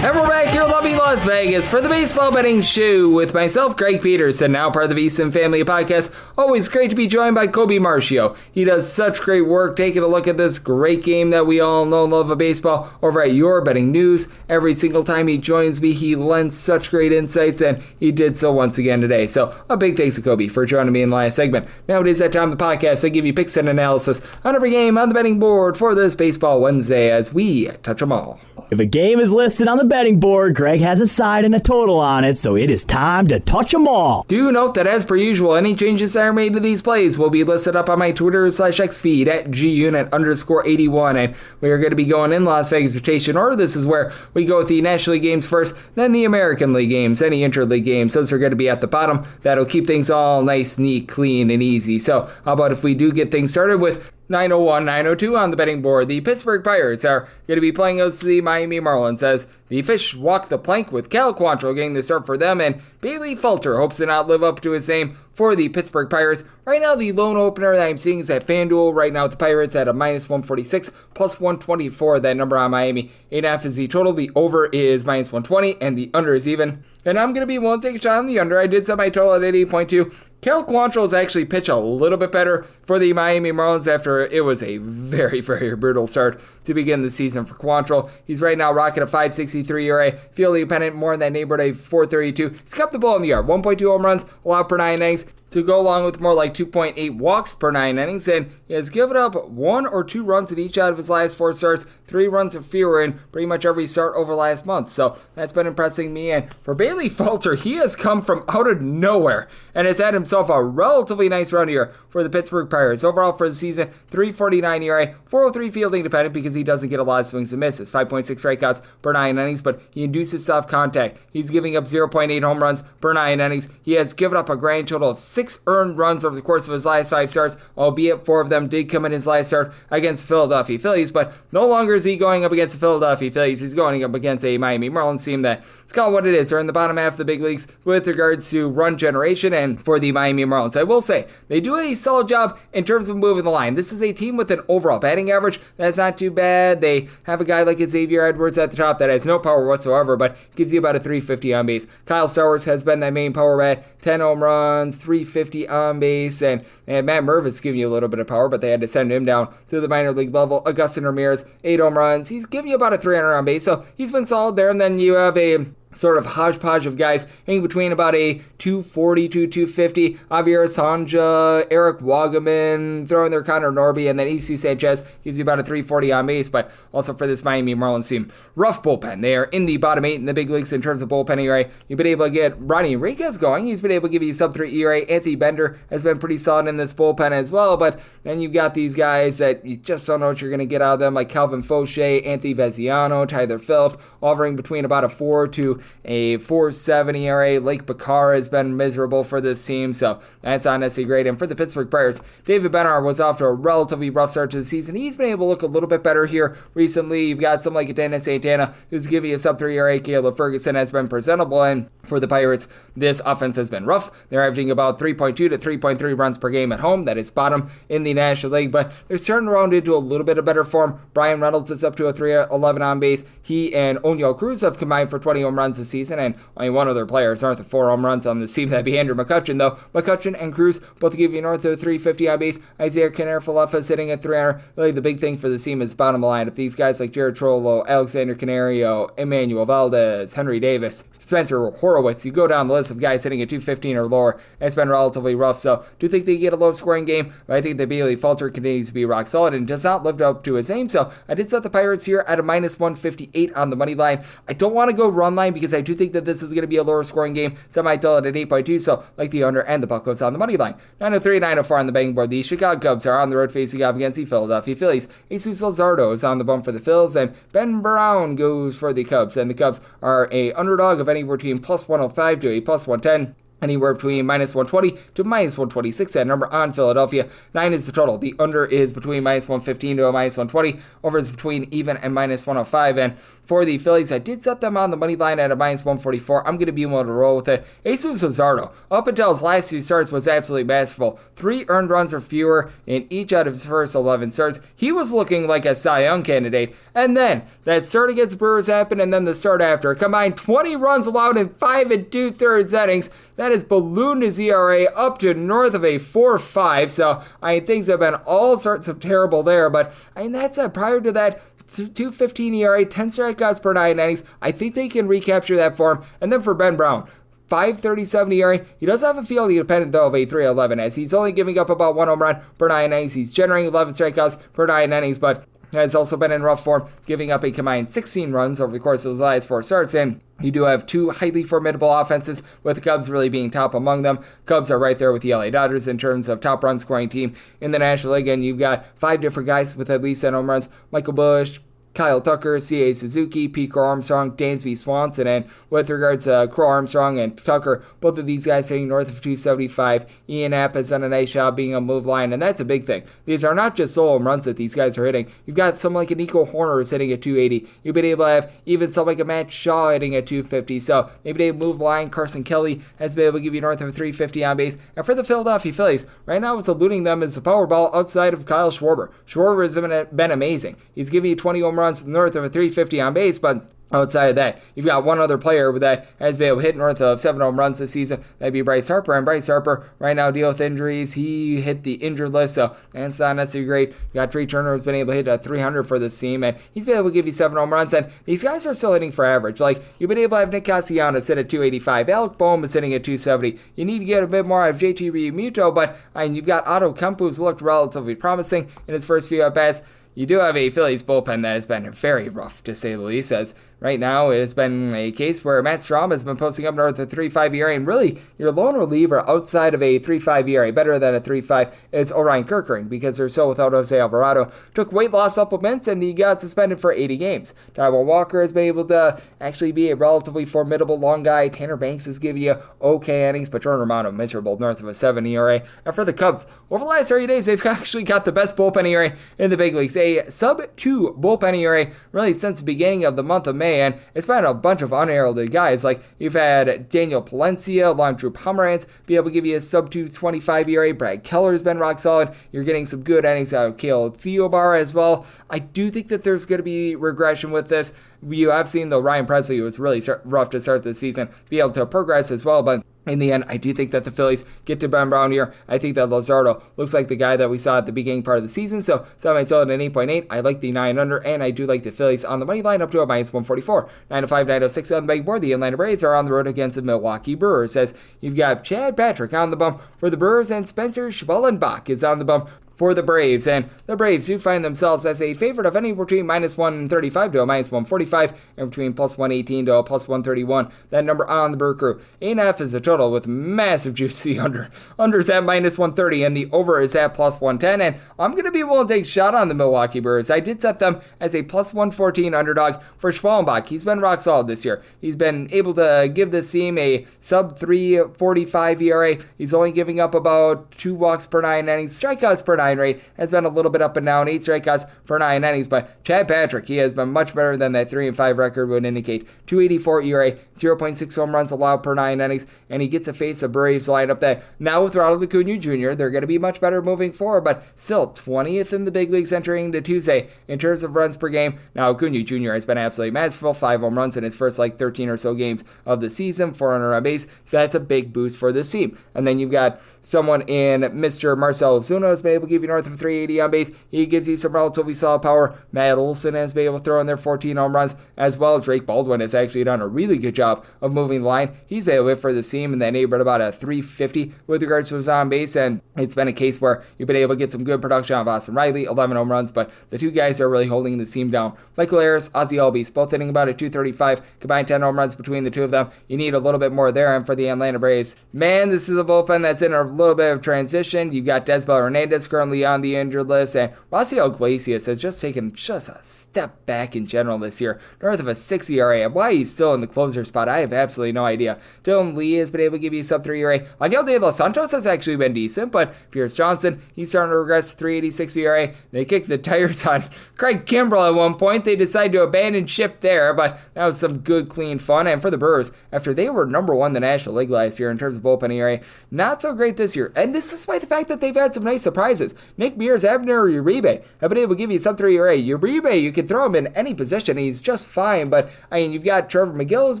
And we're back here in lovely Las Vegas for the Baseball Betting Show with myself, Greg Peterson, now part of the VSiN Family Podcast. Always great to be joined by Colby Marchio. He does such great work taking a look at this great game that we all know and love of baseball over at Your Betting News. Every single time he joins me, he lends such great insights, and he did so once again today. So a big thanks to Colby for joining me in the last segment. Now it is that time of the podcast. I give you picks and analysis on every game on the betting board for this Baseball Wednesday as we touch them all. If a game is listed on the betting board, Greg has a side and a total on it, so it is time to touch them all. Do note that, as per usual, any changes that are made to these plays will be listed up on my Twitter/X feed at gunit_81, and we are going to be going in Las Vegas rotation order. This is where we go with the National League games first, then the American League games, any interleague games. Those are going to be at the bottom. That'll keep things all nice, neat, clean, and easy. So how about if we do get things started with 901, 902 on the betting board. The Pittsburgh Pirates are going to be playing against the Miami Marlins as the Fish walk the plank with Cal Quantrill getting the start for them, and Bailey Falter hopes to not live up to his name for the Pittsburgh Pirates. Right now, the lone opener that I'm seeing is at FanDuel. Right now, the Pirates at a minus 146, plus 124. That number on Miami. 8.5 is the total. The over is minus 120, and the under is even. And I'm going to be willing to take a shot on the under. I did set my total at 88.2. Cal Quantrill has actually pitched a little bit better for the Miami Marlins after it was a very, very brutal start to begin the season for Quantrill. He's right now rocking a 5.63 ERA, fielding pennant more in that neighborhood of 4.32. He's kept the ball in the yard, 1.2 home runs allowed per 9 innings, to go along with more like 2.8 walks per 9 innings, and he has given up 1 or 2 runs in each out of his last 4 starts, 3 runs or fewer in pretty much every start over last month. So that's been impressing me. And for Bailey Falter, he has come from out of nowhere and has had himself a relatively nice run here for the Pittsburgh Pirates. Overall for the season, 3.49 ERA, 4.03 fielding dependent because he doesn't get a lot of swings and misses, 5.6 strikeouts per 9 innings, but he induces soft contact. He's giving up 0.8 home runs per 9 innings. He has given up a grand total of 6 earned runs over the course of his last 5 starts, albeit 4 of them did come in his last start against Philadelphia Phillies, but no longer is he going up against the Philadelphia Phillies. He's going up against a Miami Marlins team that, it's called what it is. They're in the bottom half of the big leagues with regards to run generation, and for the Miami Marlins, I will say, they do a solid job in terms of moving the line. This is a team with an overall batting average that's not too bad. They have a guy like Xavier Edwards at the top that has no power whatsoever, but gives you about a 350 on base. Kyle Stowers has been that main power bat, 10 home runs, 350 on base, and Matt Mervis giving you a little bit of power, but they had to send him down through the minor league level. Augustin Ramirez, 8 home runs. He's giving you about a 300 on base, so he's been solid there. And then you have a sort of hodgepodge of guys hanging between about a 240 to 250. Javier Sanja, Eric Wagaman, throwing their Connor Norby, and then EC Sanchez gives you about a 340 on base. But also for this Miami Marlins team, rough bullpen. They are in the bottom 8 in the big leagues in terms of bullpen ERA. You've been able to get Ronnie Enriquez going. He's been able to give you sub 3 ERA. Anthony Bender has been pretty solid in this bullpen as well. But then you've got these guys that you just don't know what you're going to get out of them, like Calvin Fauché, Anthony Veziano, Tyler Phillips, offering between about a 4 to a 4.7 ERA. Lake Bakar has been miserable for this team, so that's not necessarily great. And for the Pittsburgh Pirates, David Bednar was off to a relatively rough start to the season. He's been able to look a little bit better here recently. You've got someone like Dennis Santana, who's giving you a sub 3 ERA. Caleb Ferguson has been presentable, and for the Pirates, this offense has been rough. They're averaging about 3.2 to 3.3 runs per game at home. That is bottom in the National League, but they're starting around into a little bit of better form. Brian Reynolds is up to a 3.11 on base. He and Oniel Cruz have combined for 20 home runs this season, and only one other player is north of 4 home runs on this team. That'd be Andrew McCutchen, though. McCutchen and Cruz both give you north of 350 on base. Isaiah Canero-Falefa sitting at 300. Really, the big thing for the team is bottom line. If these guys like Jared Trollo, Alexander Canario, Emmanuel Valdez, Henry Davis, Spencer Horowitz, you go down the list of guys hitting at 215 or lower, it's been relatively rough. So, do think they get a low-scoring game, but I think that Bailey Falter continues to be rock solid and does not live up to his aim. So, I did set the Pirates here at a minus 158 on the money line. I don't want to go run line because I do think that this is going to be a lower scoring game. So, I might tell it at 8.2, so like the under and the Buccos on the money line. 903, 904 on the betting board. The Chicago Cubs are on the road facing off against the Philadelphia Phillies. Jesus Luzardo is on the bump for the Phils, and Ben Brown goes for the Cubs. And the Cubs are a underdog of anywhere between plus 105 to a plus 110. anywhere between minus 120 to minus 126. That number on Philadelphia. 9 is the total. The under is between minus 115 to a minus 120. Over is between even and minus 105. And for the Phillies, I did set them on the money line at a minus 144. I'm going to be able to roll with it. Jesus Luzardo, up until his last few starts, was absolutely masterful. 3 earned runs or fewer in each out of his first 11 starts. He was looking like a Cy Young candidate. And then that start against the Brewers happened, and then the start after. Combined 20 runs allowed in 5 2/3 innings. That has ballooned his ERA up to north of a 4.5. So things have been all sorts of terrible there. But that's prior to that, 2.15 ERA, 10 strikeouts per 9 innings. I think they can recapture that form. And then for Ben Brown, 5.37 ERA. He does have a fielding dependent, though, of a 3.11, as he's only giving up about 1 home run per 9 innings. He's generating 11 strikeouts per 9 innings, but has also been in rough form, giving up a combined 16 runs over the course of his last 4 starts. And you do have 2 highly formidable offenses, with the Cubs really being top among them. Cubs are right there with the LA Dodgers in terms of top run scoring team in the National League, and you've got 5 different guys with at least 10 home runs. Michael Busch, Kyle Tucker, C.A. Suzuki, Pete Crow Armstrong, Dansby Swanson, and with regards to Crow Armstrong and Tucker, both of these guys hitting north of 275. Ian Happ has done a nice job being a move line, and that's a big thing. These are not just solo home runs that these guys are hitting. You've got someone like a Nico Horner who's hitting at 280. You've been able to have even someone like a Matt Shaw hitting at 250. So maybe they move line. Carson Kelly has been able to give you north of 350 on base. And for the Philadelphia Phillies, right now what's eluding them is the Powerball outside of Kyle Schwarber. Schwarber has been amazing. He's giving you 20 home runs north of a 350 on base, but outside of that, you've got one other player that has been able to hit north of 7 home runs this season. That'd be Bryce Harper. And Bryce Harper right now deal with injuries. He hit the injured list, so that's not necessarily great. You got Trey Turner who's been able to hit a 300 for this team, and he's been able to give you 7 home runs. And these guys are still hitting for average. Like, you've been able to have Nick Castellanos sit at 285. Alec Boehm is sitting at 270. You need to get a bit more out of JT Realmuto, but you've got Otto Kemp, who's looked relatively promising in his first few at-bats. You do have a Phillies bullpen that has been very rough, to say the least, as right now it has been a case where Matt Strahm has been posting up north of 3.5 ERA, and really, your lone reliever outside of a 3.5 ERA, better than a 3.5, is Orion Kirkering, because they're so without Jose Alvarado. Took weight loss supplements, and he got suspended for 80 games. Taijuan Walker has been able to actually be a relatively formidable long guy. Tanner Banks has given you okay innings, but Jordan Romano miserable north of a 7 ERA. And for the Cubs, over the last 30 days, they've actually got the best bullpen ERA in the big leagues. A sub-2 bullpen ERA really since the beginning of the month of May, and it's been a bunch of unheralded guys. Like, you've had Daniel Palencia along Drew Pomeranz be able to give you a sub-225 ERA. Brad Keller's been rock solid. You're getting some good innings out of Caleb Theobar as well. I do think that there's going to be regression with this. You have seen, though, Ryan Presley, who was really rough to start this season, be able to progress as well, but in the end, I do think that the Phillies get to Ben Brown here. I think that Luzardo looks like the guy that we saw at the beginning part of the season, so 7-8 at 8.8. I like the 9 under, and I do like the Phillies on the money line up to a minus 144. 905, 906 on the betting board. The Atlanta Braves are on the road against the Milwaukee Brewers, as you've got Chad Patrick on the bump for the Brewers, and Spencer Schwellenbach is on the bump for the Braves, and the Braves do find themselves as a favorite of anywhere between minus 135 to a minus 145, and between plus 118 to a plus 131. That number on the Brew Crew. 8.5 is the total with massive juicy under. Under's at minus 130, and the over is at plus 110, and I'm going to be willing to take a shot on the Milwaukee Brewers. I did set them as a plus 114 underdog for Schwellenbach. He's been rock solid this year. He's been able to give this team a sub 3.45 ERA. He's only giving up about 2 walks per 9 innings. Strikeouts per 9 rate has been a little bit up and down, 8 strikeouts per 9 innings, but Chad Patrick, he has been much better than that 3-5 record would indicate. 2.84 ERA, 0.6 home runs allowed per 9 innings, and he gets to face a Braves lineup that now with Ronald Acuna Jr., they're going to be much better moving forward, but still 20th in the big leagues entering into Tuesday in terms of runs per game. Now Acuna Jr. has been absolutely masterful, 5 home runs in his first 13 or so games of the season, 400 on base. That's a big boost for this team. And then you've got someone in Mr. Marcell Ozuna who's been able to give you north of 380 on base. He gives you some relatively solid power. Matt Olson has been able to throw in there 14 home runs as well. Drake Baldwin has actually done a really good job of moving the line. He's been able to hit for the team in that neighborhood about a 350 with regards to his on base, and it's been a case where you've been able to get some good production out of Austin Riley, 11 home runs, but the two guys are really holding the team down. Michael Harris, Ozzie Albies, both hitting about a 235, combined 10 home runs between the two of them. You need a little bit more there, and for the Atlanta Braves, man, this is a bullpen that's in a little bit of transition. You've got Desbel Hernandez currently currently on the injured list, and Raisel Iglesias has just taken just a step back in general this year, north of a 6 ERA. And why he's still in the closer spot, I have absolutely no idea. Dylan Lee has been able to give you a sub 3 ERA. Angel De Los Santos has actually been decent, but Pierce Johnson, he's starting to regress to 3.86 ERA. They kicked the tires on Craig Kimbrell at one point. They decided to abandon ship there, but that was some good, clean fun. And for the Brewers, after they were number one in the National League last year in terms of bullpen ERA, not so great this year. And this is despite the fact that they've had some nice surprises. Nick Mears, Abner Uribe have been able to give you sub 3 ERA. Uribe, you can throw him in any position. He's just fine, but I mean, you've got Trevor McGill who's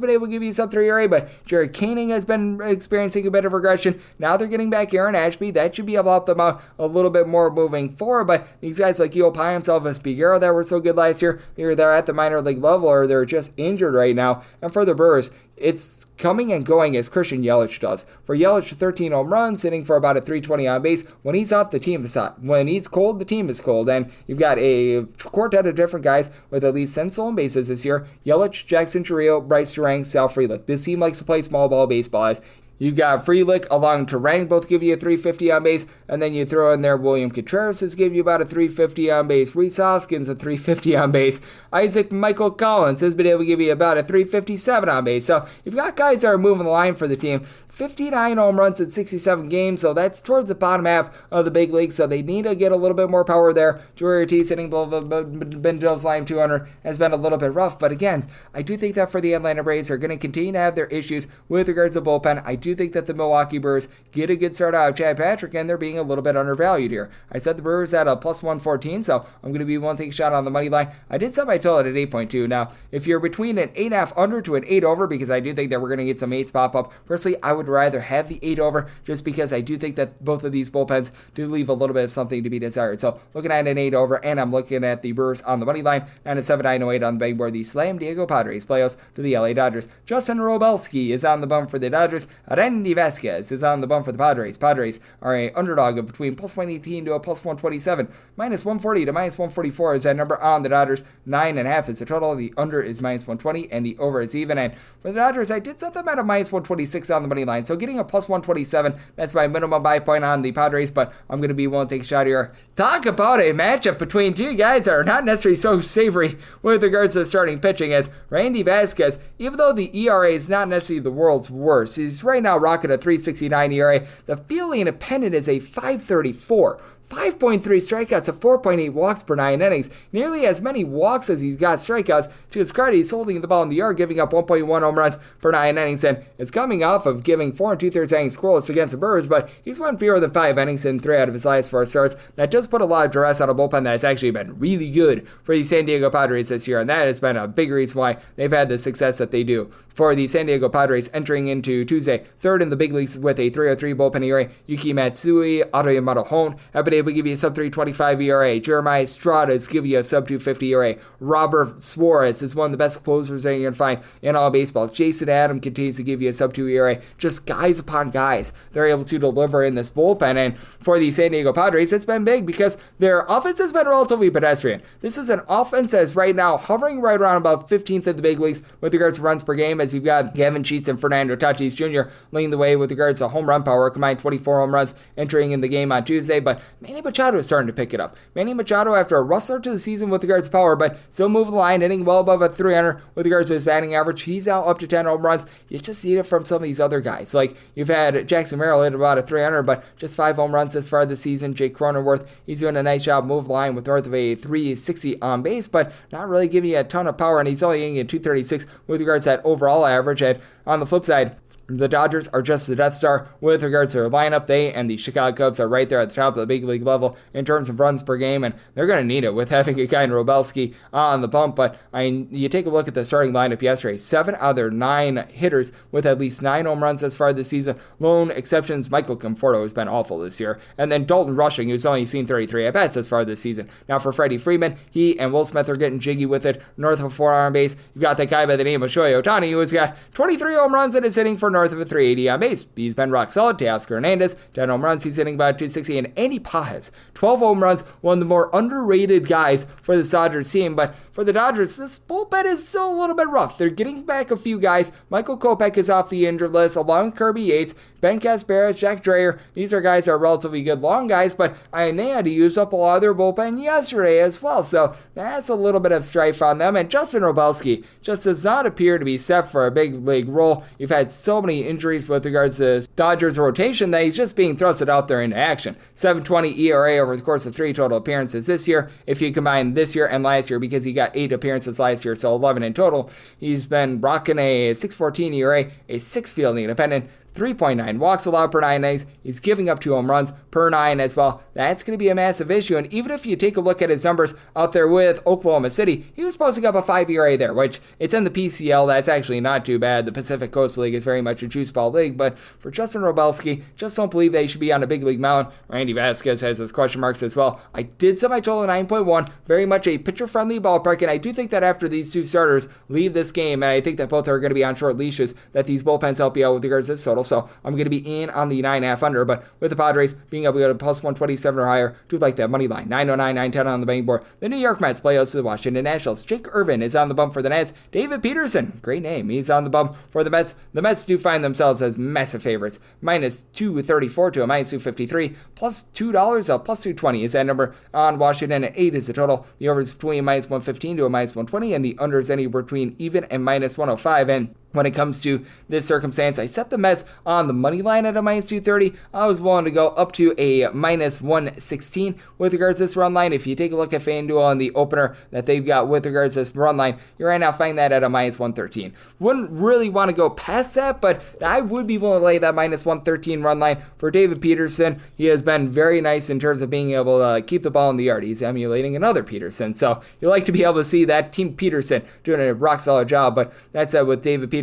been able to give you sub 3 ERA, but Jared Koenig has been experiencing a bit of regression. Now they're getting back Aaron Ashby. That should be able to help them out a little bit more moving forward, but these guys like Yo Payams, Elvis Figueroa that were so good last year, either they're at the minor league level or they're just injured right now. And for the Brewers, it's coming and going as Christian Yelich does. For Yelich, 13 home runs, hitting for about a 320 on base. When he's hot, the team is hot. When he's cold, the team is cold. And you've got a quartet of different guys with at least 10 stolen bases this year. Yelich, Jackson Chourio, Bryce Terang, Sal Frelick. This team likes to play small ball baseball. As you've got Frelick along Terang, both give you a 350 on base, and then you throw in there William Contreras has give you about a 350 on base, Rhys Hoskins a 350 on base, Isaac Michael Collins has been able to give you about a 357 on base. So you've got guys that are moving the line for the team. 59 home runs in 67 games, so that's towards the bottom half of the big league, so they need to get a little bit more power there. Joey Ortiz hitting below the Bendel's line 200 has been a little bit rough, but again, I do think that for the Atlanta Braves are going to continue to have their issues with regards to bullpen. I do think that the Milwaukee Brewers get a good start out of Chad Patrick, and they're being a little bit undervalued here. I said the Brewers at a plus 114, so I'm going to be one take a shot on the money line. I did set my total at 8.2. Now, if you're between an 8.5 under to an 8 over, because I do think that we're going to get some 8s pop up, personally, I would rather have the 8 over just because I do think that both of these bullpens do leave a little bit of something to be desired. So looking at an 8 over, and I'm looking at the Brewers on the money line, and a 7.908 on the betting board. The Slam Diego Padres playoffs to the LA Dodgers. Justin Robelski is on the bump for the Dodgers. Randy Vasquez is on the bump for the Padres. Padres are a underdog of between plus 118 to a plus 127. Minus 140 to minus 144 is that number on the Dodgers. 9.5 is the total. The under is minus 120, and the over is even. And for the Dodgers, I did set them at a minus 126 on the money line. So getting a plus 127, that's my minimum buy point on the Padres, but I'm going to be willing to take a shot here. Talk about a matchup between two guys that are not necessarily so savory with regards to the starting pitching, as Randy Vasquez, even though the ERA is not necessarily the world's worst, he's right now rocking a 3.69 ERA. The fielding independent is a 5.34. 5.3 strikeouts to 4.8 walks per 9 innings. Nearly as many walks as he's got strikeouts. To his credit, he's holding the ball in the yard, giving up 1.1 home runs per 9 innings, and it's coming off of giving 4 2/3 innings scoreless against the Brewers, but he's won fewer than 5 innings in 3 out of his last 4 starts. That does put a lot of duress on a bullpen that has actually been really good for the San Diego Padres this year, and that has been a big reason why they've had the success that they do. For the San Diego Padres entering into Tuesday, third in the big leagues with a 3.03 bullpen ERA, Yuki Matsui, Adriano Hone have been able to give you a sub 3.25 ERA. Jeremiah Estrada is giving you a sub 2.50 ERA. Robert Suarez is one of the best closers that you're going to find in all baseball. Jason Adam continues to give you a sub 2 ERA. Just guys upon guys they're able to deliver in this bullpen, and for the San Diego Padres, it's been big because their offense has been relatively pedestrian. This is an offense that is right now hovering right around about 15th in the big leagues with regards to runs per game, as you've got Gavin Sheets and Fernando Tatis Jr. leading the way with regards to home run power, combined 24 home runs entering in the game on Tuesday, but Manny Machado is starting to pick it up. Manny Machado, after a rough start to the season with regards to power, but still moving the line, hitting well above a 300 with regards to his batting average. He's now up to 10 home runs. You just need it from some of these other guys. Like, you've had Jackson Merrill hit about a 300, but just 5 home runs this far this season. Jake Cronenworth, he's doing a nice job moving the line with north of a 360 on base, but not really giving you a ton of power, and he's only getting a 236 with regards to that overall average. And on the flip side, the Dodgers are just the Death Star with regards to their lineup. They and the Chicago Cubs are right there at the top of the big league level in terms of runs per game, and they're going to need it with having a guy in Robelski on the bump. But I mean, you take a look at the starting lineup yesterday, 7 out of their 9 hitters with at least 9 home runs thus far this season. Lone exceptions, Michael Conforto has been awful this year, and then Dalton Rushing, who's only seen 33 at-bats thus far this season. Now for Freddie Freeman, he and Will Smith are getting jiggy with it, north of a 4-arm base. You've got that guy by the name of Shohei Ohtani, who has got 23 home runs and is hitting for north of a 380 on base. He's been rock solid. Teoscar Hernandez, 10 home runs. He's hitting about 260. And Andy Pajes, 12 home runs. One of the more underrated guys for the Dodgers team. But for the Dodgers, this bullpen is still a little bit rough. They're getting back a few guys. Michael Kopech is off the injured list, along with Kirby Yates. Ben Casparis, Jack Dreyer, these are guys that are relatively good long guys, but they had to use up a lot of their bullpen yesterday as well, so that's a little bit of strife on them. And Justin Robelski just does not appear to be set for a big league role. You've had so many injuries with regards to his Dodgers rotation that he's just being thrusted out there into action. 7.20 ERA over the course of 3 total appearances this year. If you combine this year and last year, because he got 8 appearances last year, so 11 in total, he's been rocking a 6.14 ERA, a 6 fielding independent, 3.9 walks allowed per 9 innings. He's giving up 2 home runs per 9 as well. That's going to be a massive issue. And even if you take a look at his numbers out there with Oklahoma City, he was posting up a 5 ERA there, which it's in the PCL. That's actually not too bad. The Pacific Coast League is very much a juice ball league. But for Justin Robelski, just don't believe that he should be on a big league mound. Randy Vasquez has his question marks as well. I did set my total 9.1. Very much a pitcher-friendly ballpark. And I do think that after these 2 starters leave this game, and I think that both are going to be on short leashes, that these bullpens help you out with regards to this total. So I'm going to be in on the 9.5 under, but with the Padres being able to go to plus 127 or higher, do like that money line. 909, 910 on the betting board. The New York Mets play host to the Washington Nationals. Jake Irvin is on the bump for the Nats. David Peterson, great name, he's on the bump for the Mets. The Mets do find themselves as massive favorites. Minus 234 to a minus 253. Plus $2, plus 220 is that number on Washington, and 8 is the total. The over is between minus 115 to a minus 120, and the under is anywhere between even and minus 105. And when it comes to this circumstance, I set the Mets on the money line at a minus 230. I was willing to go up to a minus 116 with regards to this run line. If you take a look at FanDuel on the opener that they've got with regards to this run line, you're right now finding that at a minus 113. Wouldn't really want to go past that, but I would be willing to lay that minus 113 run line for David Peterson. He has been very nice in terms of being able to keep the ball in the yard. He's emulating another Peterson, so you like to be able to see that Team Peterson doing a rock solid job. But that said, with David Peterson,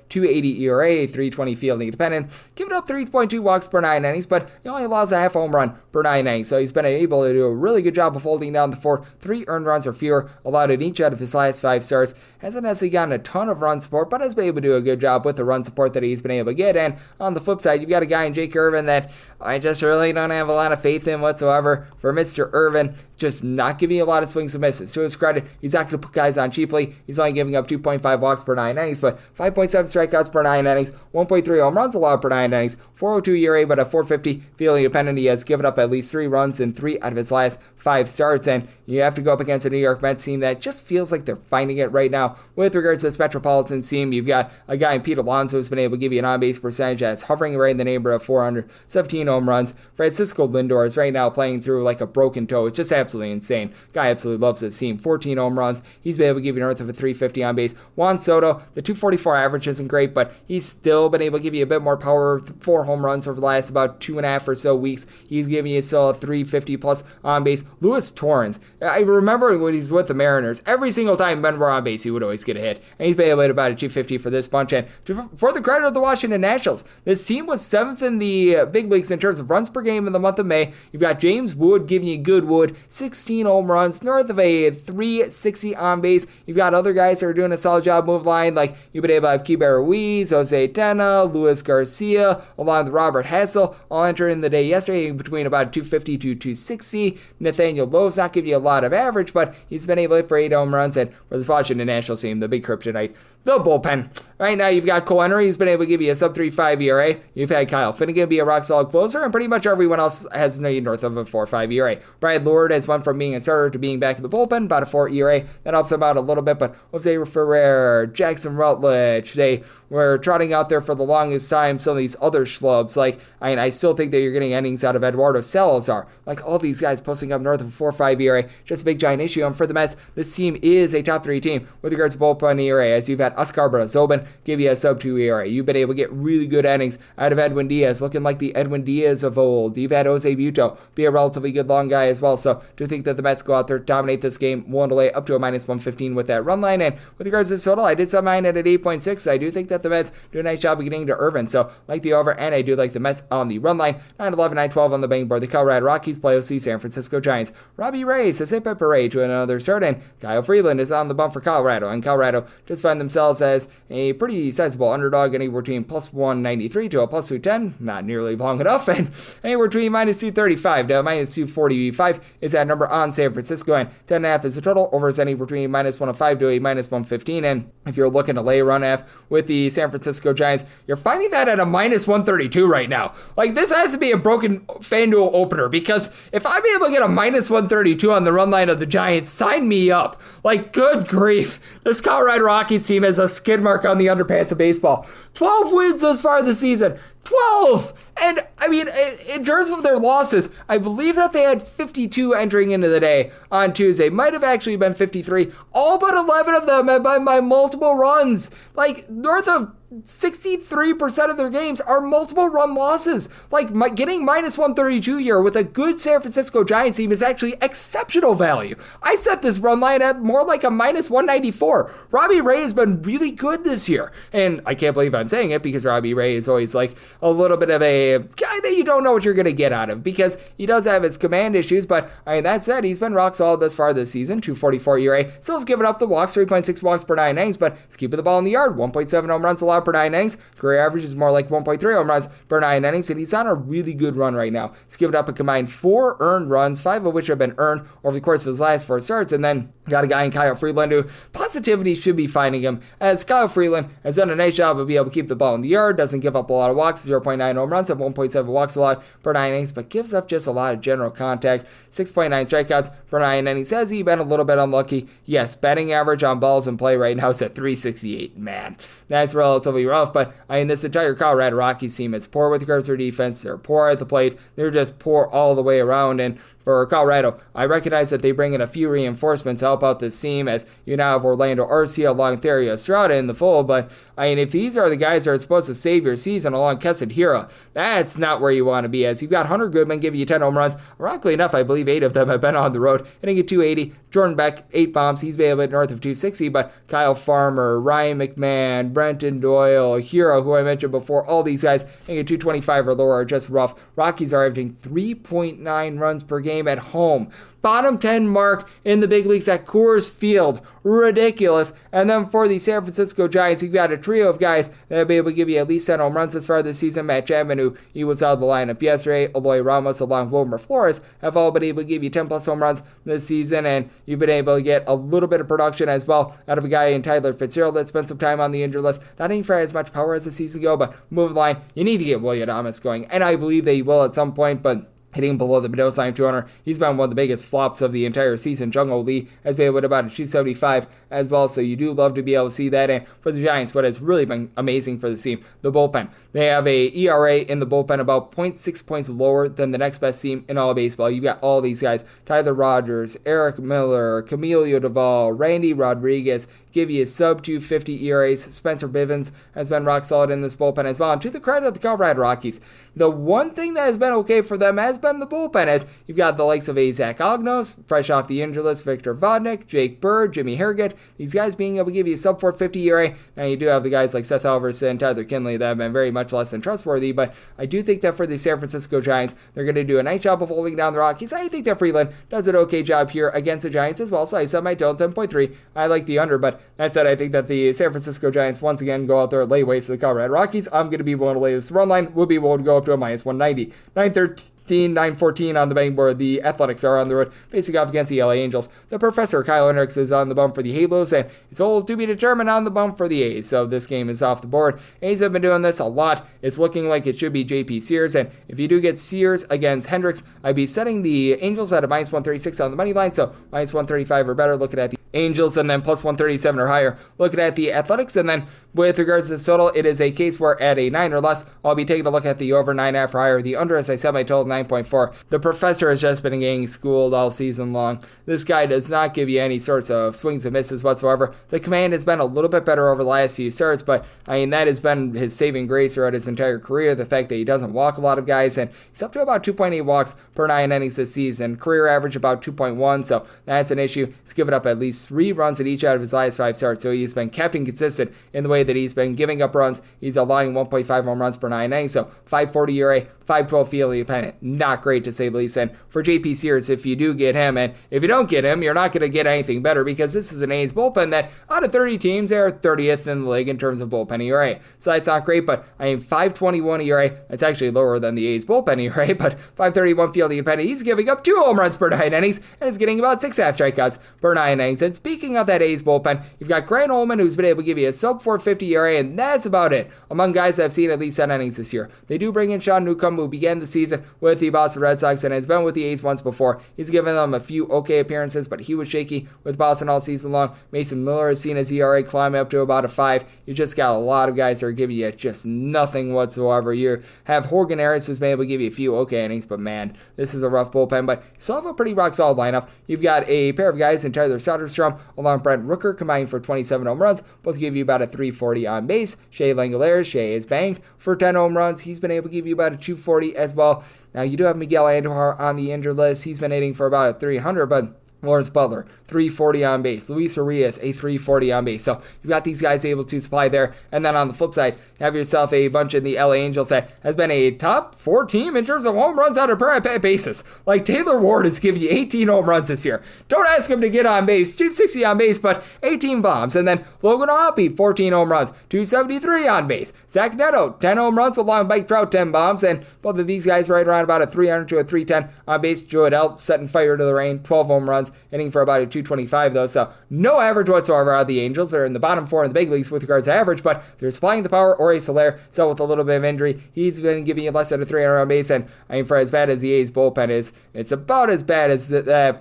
280 ERA, 320 fielding independent, giving up 3.2 walks per 9 innings, but he only allows a half home run per 9 innings, so he's been able to do a really good job of holding down the fort. 3 earned runs or fewer allowed in each out of his last 5 starts. Hasn't necessarily gotten a ton of run support, but has been able to do a good job with the run support that he's been able to get. And on the flip side, you've got a guy in Jake Irvin that I just really don't have a lot of faith in whatsoever. For Mr. Irvin, just not giving you a lot of swings and misses. To his credit, he's not going to put guys on cheaply. He's only giving up 2.5 walks per 9 innings, but 5.7 strikeouts per 9 innings, 1.3 home runs allowed per 9 innings, 402 ERA, but a 450 fielding independent. He has given up at least 3 runs in 3 out of his last 5 starts, and you have to go up against a New York Mets team that just feels like they're finding it right now. With regards to this Metropolitan team, you've got a guy in Pete Alonso who's been able to give you an on-base percentage that's hovering right in the neighborhood of 400, 17 home runs. Francisco Lindor is right now playing through like a broken toe. It's just absolutely insane. Guy absolutely loves his team. 14 home runs. He's been able to give you north of a 350 on base. Juan Soto, the 244 average isn't great, but he's still been able to give you a bit more power. 4 home runs over the last about 2.5 or so weeks. He's giving you still a 350 plus on base. Luis Torrens, I remember when he's with the Mariners, every single time Ben were on base, he would always get a hit. And he's been able to hit about a 250 for this bunch. And for the credit of the Washington Nationals, this team was 7th in the big leagues in terms of runs per game in the month of May. You've got James Wood giving you good wood, 16 home runs, north of a 360 on base. You've got other guys that are doing a solid job move line, like you've been able to have Keibert Ruiz, Jose Tena, Luis Garcia, along with Robert Hassel, all entering the day yesterday between about 250 to 260. Nathaniel Lowe's not giving you a lot of average, but he's been able to hit for 8 home runs. And for the Washington Nationals team, the big kryptonite, the bullpen. Right now, you've got Cole Henry, who's been able to give you a sub-3.5 ERA. You've had Kyle Finnegan be a rock-solid closer, and pretty much everyone else has north of a 4.5 ERA. Brad Lord has went from being a starter to being back in the bullpen, about a 4 ERA. That helps him out a little bit, but Jose Ferrer, Jackson Rutledge, they were trotting out there for the longest time some of these other schlubs. Like, I still think that you're getting innings out of Eduardo Salazar. Like, all these guys posting up north of a 4.5 ERA, just a big giant issue. And for the Mets, this team is a top 3 team with regards to bullpen ERA, as you've had Oscar Brazoban give you a sub-2 ERA. You've been able to get really good innings out of Edwin Diaz, looking like the Edwin Diaz of old. You've had Jose Buto be a relatively good long guy as well. So do think that the Mets go out there, dominate this game, willing to lay up to a minus 115 with that run line. And with regards to the total, I did set mine at 8.6. I do think that the Mets do a nice job of getting to Irvin. So like the over, and I do like the Mets on the run line. 9-11, 9-12 on the betting board. The Colorado Rockies play OC San Francisco Giants. Robbie Ray says hit by parade to another start, and Kyle Freeland is on the bump for Colorado. And Colorado just find themselves as a pretty sizable underdog, anywhere between plus 193 to a plus 210. Not nearly long enough. And anywhere between minus 235 to minus 245 is that number on San Francisco. And 10.5 is the total. Over is anywhere between minus 105 to a minus 115. And if you're looking to lay a run 2.5 with the San Francisco Giants. You're finding that at a minus 132 right now. Like, this has to be a broken FanDuel opener, because if I'm able to get a minus 132 on the run line of the Giants, sign me up. Like, good grief. This Colorado Rockies team has a skid mark on the underpants of baseball. 12 wins thus far this season. 12! And, I mean, in terms of their losses, I believe that they had 52 entering into the day on Tuesday. Might have actually been 53. All but 11 of them have been by multiple runs. Like, north of 63% of their games are multiple run losses. Like, getting minus 132 here with a good San Francisco Giants team is actually exceptional value. I set this run line at more like a minus 194. Robbie Ray has been really good this year. And I can't believe I'm saying it, because Robbie Ray is always like a little bit of a guy that you don't know what you're going to get out of, because he does have his command issues. But I mean, that said, he's been rock solid thus far this season. 2.44 ERA. Still has given up the walks, 3.6 walks per 9 innings, but he's keeping the ball in the yard. 1.7 home runs allowed per 9 innings. Career average is more like 1.3 home runs per 9 innings, and he's on a really good run right now. He's given up a combined 4 earned runs, 5 of which have been earned over the course of his last 4 starts. And then got a guy in Kyle Freeland who positivity should be finding him, as Kyle Freeland has done a nice job of being able to keep the ball in the yard, doesn't give up a lot of walks, 0.9 home runs, and 1.7 walks allowed per 9 innings, but gives up just a lot of general contact, 6.9 strikeouts per 9 innings. Has he been a little bit unlucky? Yes, batting average on balls in play right now is at 368. Man, that's relatively rough, but I mean, this entire Colorado Rockies team is poor with regards to their defense. They're poor at the plate. They're just poor all the way around. And for Colorado, I recognize that they bring in a few reinforcements to help out this team, as you now have Orlando Arcia along Therio Estrada in the fold. But I mean, if these are the guys that are supposed to save your season along Keston Hiura, that's not where you want to be, as you've got Hunter Goodman giving you 10 home runs. Ironically enough, I believe 8 of them have been on the road, hitting at 280. Jordan Beck, 8 bombs. He's been able to hit north of 260, but Kyle Farmer, Ryan McMahon, Brenton Doyle, Hiura, who I mentioned before, all these guys hitting at 225 or lower are just rough. Rockies are averaging 3.9 runs per game at home. Bottom 10 mark in the big leagues at Coors Field. Ridiculous. And then for the San Francisco Giants, you've got a trio of guys that will be able to give you at least 10 home runs as far this season. Matt Chapman, who he was out of the lineup yesterday, Eloy Ramos along with Wilmer Flores have all been able to give you 10 plus home runs this season, and you've been able to get a little bit of production as well out of a guy in Tyler Fitzgerald that spent some time on the injured list. Not even for as much power as a season ago, but move the line. You need to get William Adames going, and I believe they will at some point, but hitting below the Mendoza line 200. He's been one of the biggest flops of the entire season. Jungle Lee has been with about a 275 as well, so you do love to be able to see that. And for the Giants, what has really been amazing for the team, the bullpen. They have a ERA in the bullpen about 0.6 points lower than the next best team in all of baseball. You've got all these guys, Tyler Rogers, Eric Miller, Camilo Duvall, Randy Rodriguez, give you sub 250 ERAs. Spencer Bivens has been rock solid in this bullpen as well. And to the credit of the Colorado Rockies, the one thing that has been okay for them has been the bullpen, as you've got the likes of Zach Ognos, fresh off the injury list, Victor Vodnik, Jake Bird, Jimmy Harrigan, these guys being able to give you a sub 450 ERA. Now you do have the guys like Seth Alverson, Tyler Kinley that have been very much less than trustworthy, but I do think that for the San Francisco Giants, they're going to do a nice job of holding down the Rockies. I think that Freeland does an okay job here against the Giants as well, so I set my total 10.3. I like the under, but that said, I think that the San Francisco Giants once again go out there and lay waste to the Colorado Rockies. I'm going to be willing to lay this run line. Would be willing to go up to a minus 190. 913, 914 on the betting board. The Athletics are on the road, facing off against the LA Angels. The Professor, Kyle Hendricks, is on the bump for the Halos, and it's all to be determined on the bump for the A's. So this game is off the board. A's have been doing this a lot. It's looking like it should be JP Sears, and if you do get Sears against Hendricks, I'd be setting the Angels at a minus 136 on the money line, so minus 135 or better, looking at the Angels, and then plus 137 or higher, looking at the Athletics. And then with regards to the total, it is a case where at a 9 or less, I'll be taking a look at the over 9.5 or higher. The under, as I said, my total 9.4. The Professor has just been getting schooled all season long. This guy does not give you any sorts of swings and misses whatsoever. The command has been a little bit better over the last few starts, but I mean, that has been his saving grace throughout his entire career. The fact that he doesn't walk a lot of guys, and he's up to about 2.8 walks per 9 innings this season. Career average about 2.1, so that's an issue. He's given up at least 3 runs at each out of his last 5 starts, so he's been kept inconsistent in the way that he's been giving up runs. He's allowing 1.5 home runs per 9 innings, so 5.40 ERA, 5.12 fielding independent. not great to say the least. And for JP Sears, if you do get him, and if you don't get him, you're not going to get anything better, because this is an A's bullpen that out of 30 teams, they're 30th in the league in terms of bullpen ERA. So that's not great, but 5.21 ERA, that's actually lower than the A's bullpen ERA, but 5.31 fielding independent. He's giving up 2 home runs per 9 innings, and is getting about 6.5 strikeouts per 9 innings. And speaking of that A's bullpen, you've got Grant Ullman, who's been able to give you a sub 4.50 ERA, and that's about it among guys that have seen at least 10 innings this year. They do bring in Sean Newcomb, who began the season with the Boston Red Sox and has been with the A's once before. He's given them a few okay appearances, but he was shaky with Boston all season long. Mason Miller has seen his ERA climb up to about a 5. You just got a lot of guys that are giving you just nothing whatsoever. You have Horgan Harris, who's been able to give you a few okay innings, but man, this is a rough bullpen. But you still have a pretty rock solid lineup. You've got a pair of guys in Tyler Soderstrom along with Brent Rooker combined for 27 home runs. Both give you about a 340 on base. Shea Langoliers, Shea is banked for 10 home runs. He's been able to give you about a 240 as well. Now, you do have Miguel Andujar on the injured list. He's been hitting for about a 300, but Lawrence Butler, 340 on base. Luis Arias, a 340 on base. So you've got these guys able to supply there. And then on the flip side, you have yourself a bunch in the LA Angels that has been a top 4 team in terms of home runs on a per at-bat basis. Like Taylor Ward has given you 18 home runs this year. Don't ask him to get on base, 260 on base, but 18 bombs. And then Logan Hoppe, 14 home runs, 273 on base. Zach Neto, 10 home runs along with Mike Trout, 10 bombs. And both of these guys right around about a 300 to a 310 on base. Joe Adell setting fire to the rain, 12 home runs. Hitting for about a 225 though, so no average whatsoever out of the Angels. They're in the bottom 4 in the big leagues with regards to average, but they're supplying the power. Ori Soler, so with a little bit of injury, he's been giving you less than a 300 on base, and for as bad as the A's bullpen is, it's about as bad as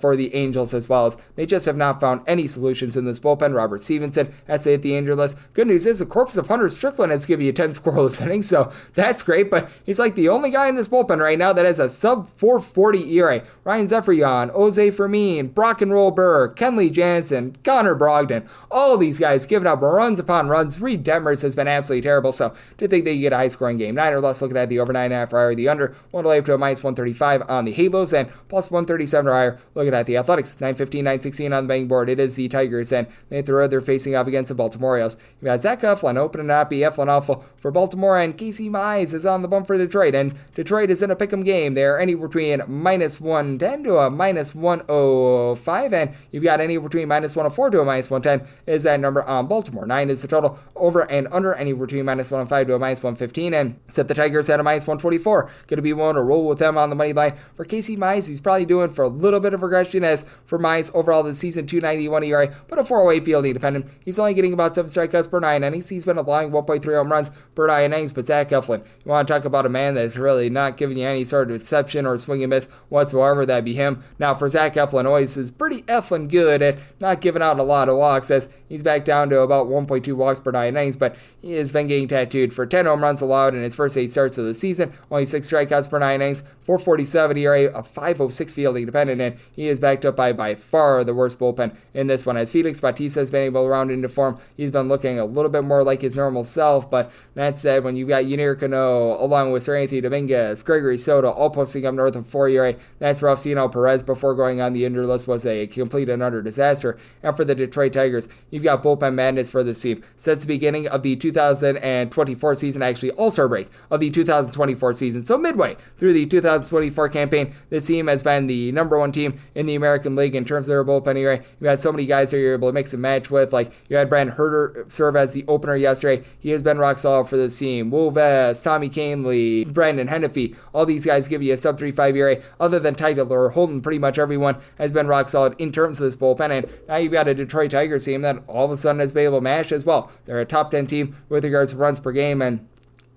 for the Angels as well. As they just have not found any solutions in this bullpen. Robert Stevenson has to hit the injured list. Good news is the corpse of Hunter Strickland has given you 10 scoreless innings, so that's great, but he's like the only guy in this bullpen right now that has a sub 440 ERA. Ryan Zephyrian, Jose Fermin, Brock and Roll Burr, Kenley Jansen, Connor Brogdon, all of these guys giving up runs upon runs. Reed Detmers has been absolutely terrible, so do think they can get a high-scoring game. 9 or less, looking at the over 9.5 or higher, the under, one to lay up to a minus 135 on the Halos, and plus 137 or higher, looking at the Athletics. 9.15, 9.16 on the betting board. It is the Tigers, and they're facing off against the Baltimore Orioles. You've got Zach Eflin opening up, Eflin awful for Baltimore, and Casey Mize is on the bump for Detroit, and Detroit is in a pick'em game. They're anywhere between minus 110 to a minus 105, and you've got anywhere between minus 104 to a minus 110 is that number on Baltimore. 9 is the total. Over and under anywhere between minus 105 to a minus 115, and set the Tigers at a minus 124. Going to be willing to roll with them on the money line. For Casey Mize, he's probably doing for a little bit of regression, as for Mize overall this season, 291 ERA, but a 408 fielding independent. He's only getting about 7 strikeouts per 9 innings. He's been allowing 1.3 home runs per 9 innings, but Zach Eflin, you want to talk about a man that's really not giving you any sort of deception or swing and miss whatsoever, that'd be him. Now for Zach Eflin, always is pretty Eflin good at not giving out a lot of walks, as he's back down to about 1.2 walks per 9 innings, but he has been getting tattooed for 10 home runs allowed in his first 8 starts of the season, only 6 strikeouts per 9 innings, 447 ERA, a 506 fielding dependent, and he is backed up by far the worst bullpen in this one. As Felix Bautista has been able to round into form, he's been looking a little bit more like his normal self, but that said, when you've got Yunier Cano along with Sir Anthony Dominguez, Gregory Soto, all posting up north of 4 ERA, that's rough. Ciano Perez, before going on the injured list, was a complete and utter disaster. And for the Detroit Tigers, you've got bullpen madness for this team. Since the beginning of the 2024 season, actually all-star break of the 2024 season, so midway through the 2024 campaign, this team has been the number 1 team in the American League in terms of their bullpen ERA. You had so many guys that you're able to mix and match with, like you had Brandon Herter serve as the opener yesterday. He has been rock solid for this team. Will Vest, Tommy Canley, Brandon Hennefy, all these guys give you a sub-3.5 ERA. Other than Title or Holton, pretty much everyone has been rock solid in terms of this bullpen, and now you've got a Detroit Tigers team that all of a sudden has been able to mash as well. They're a top 10 team with regards to runs per game, and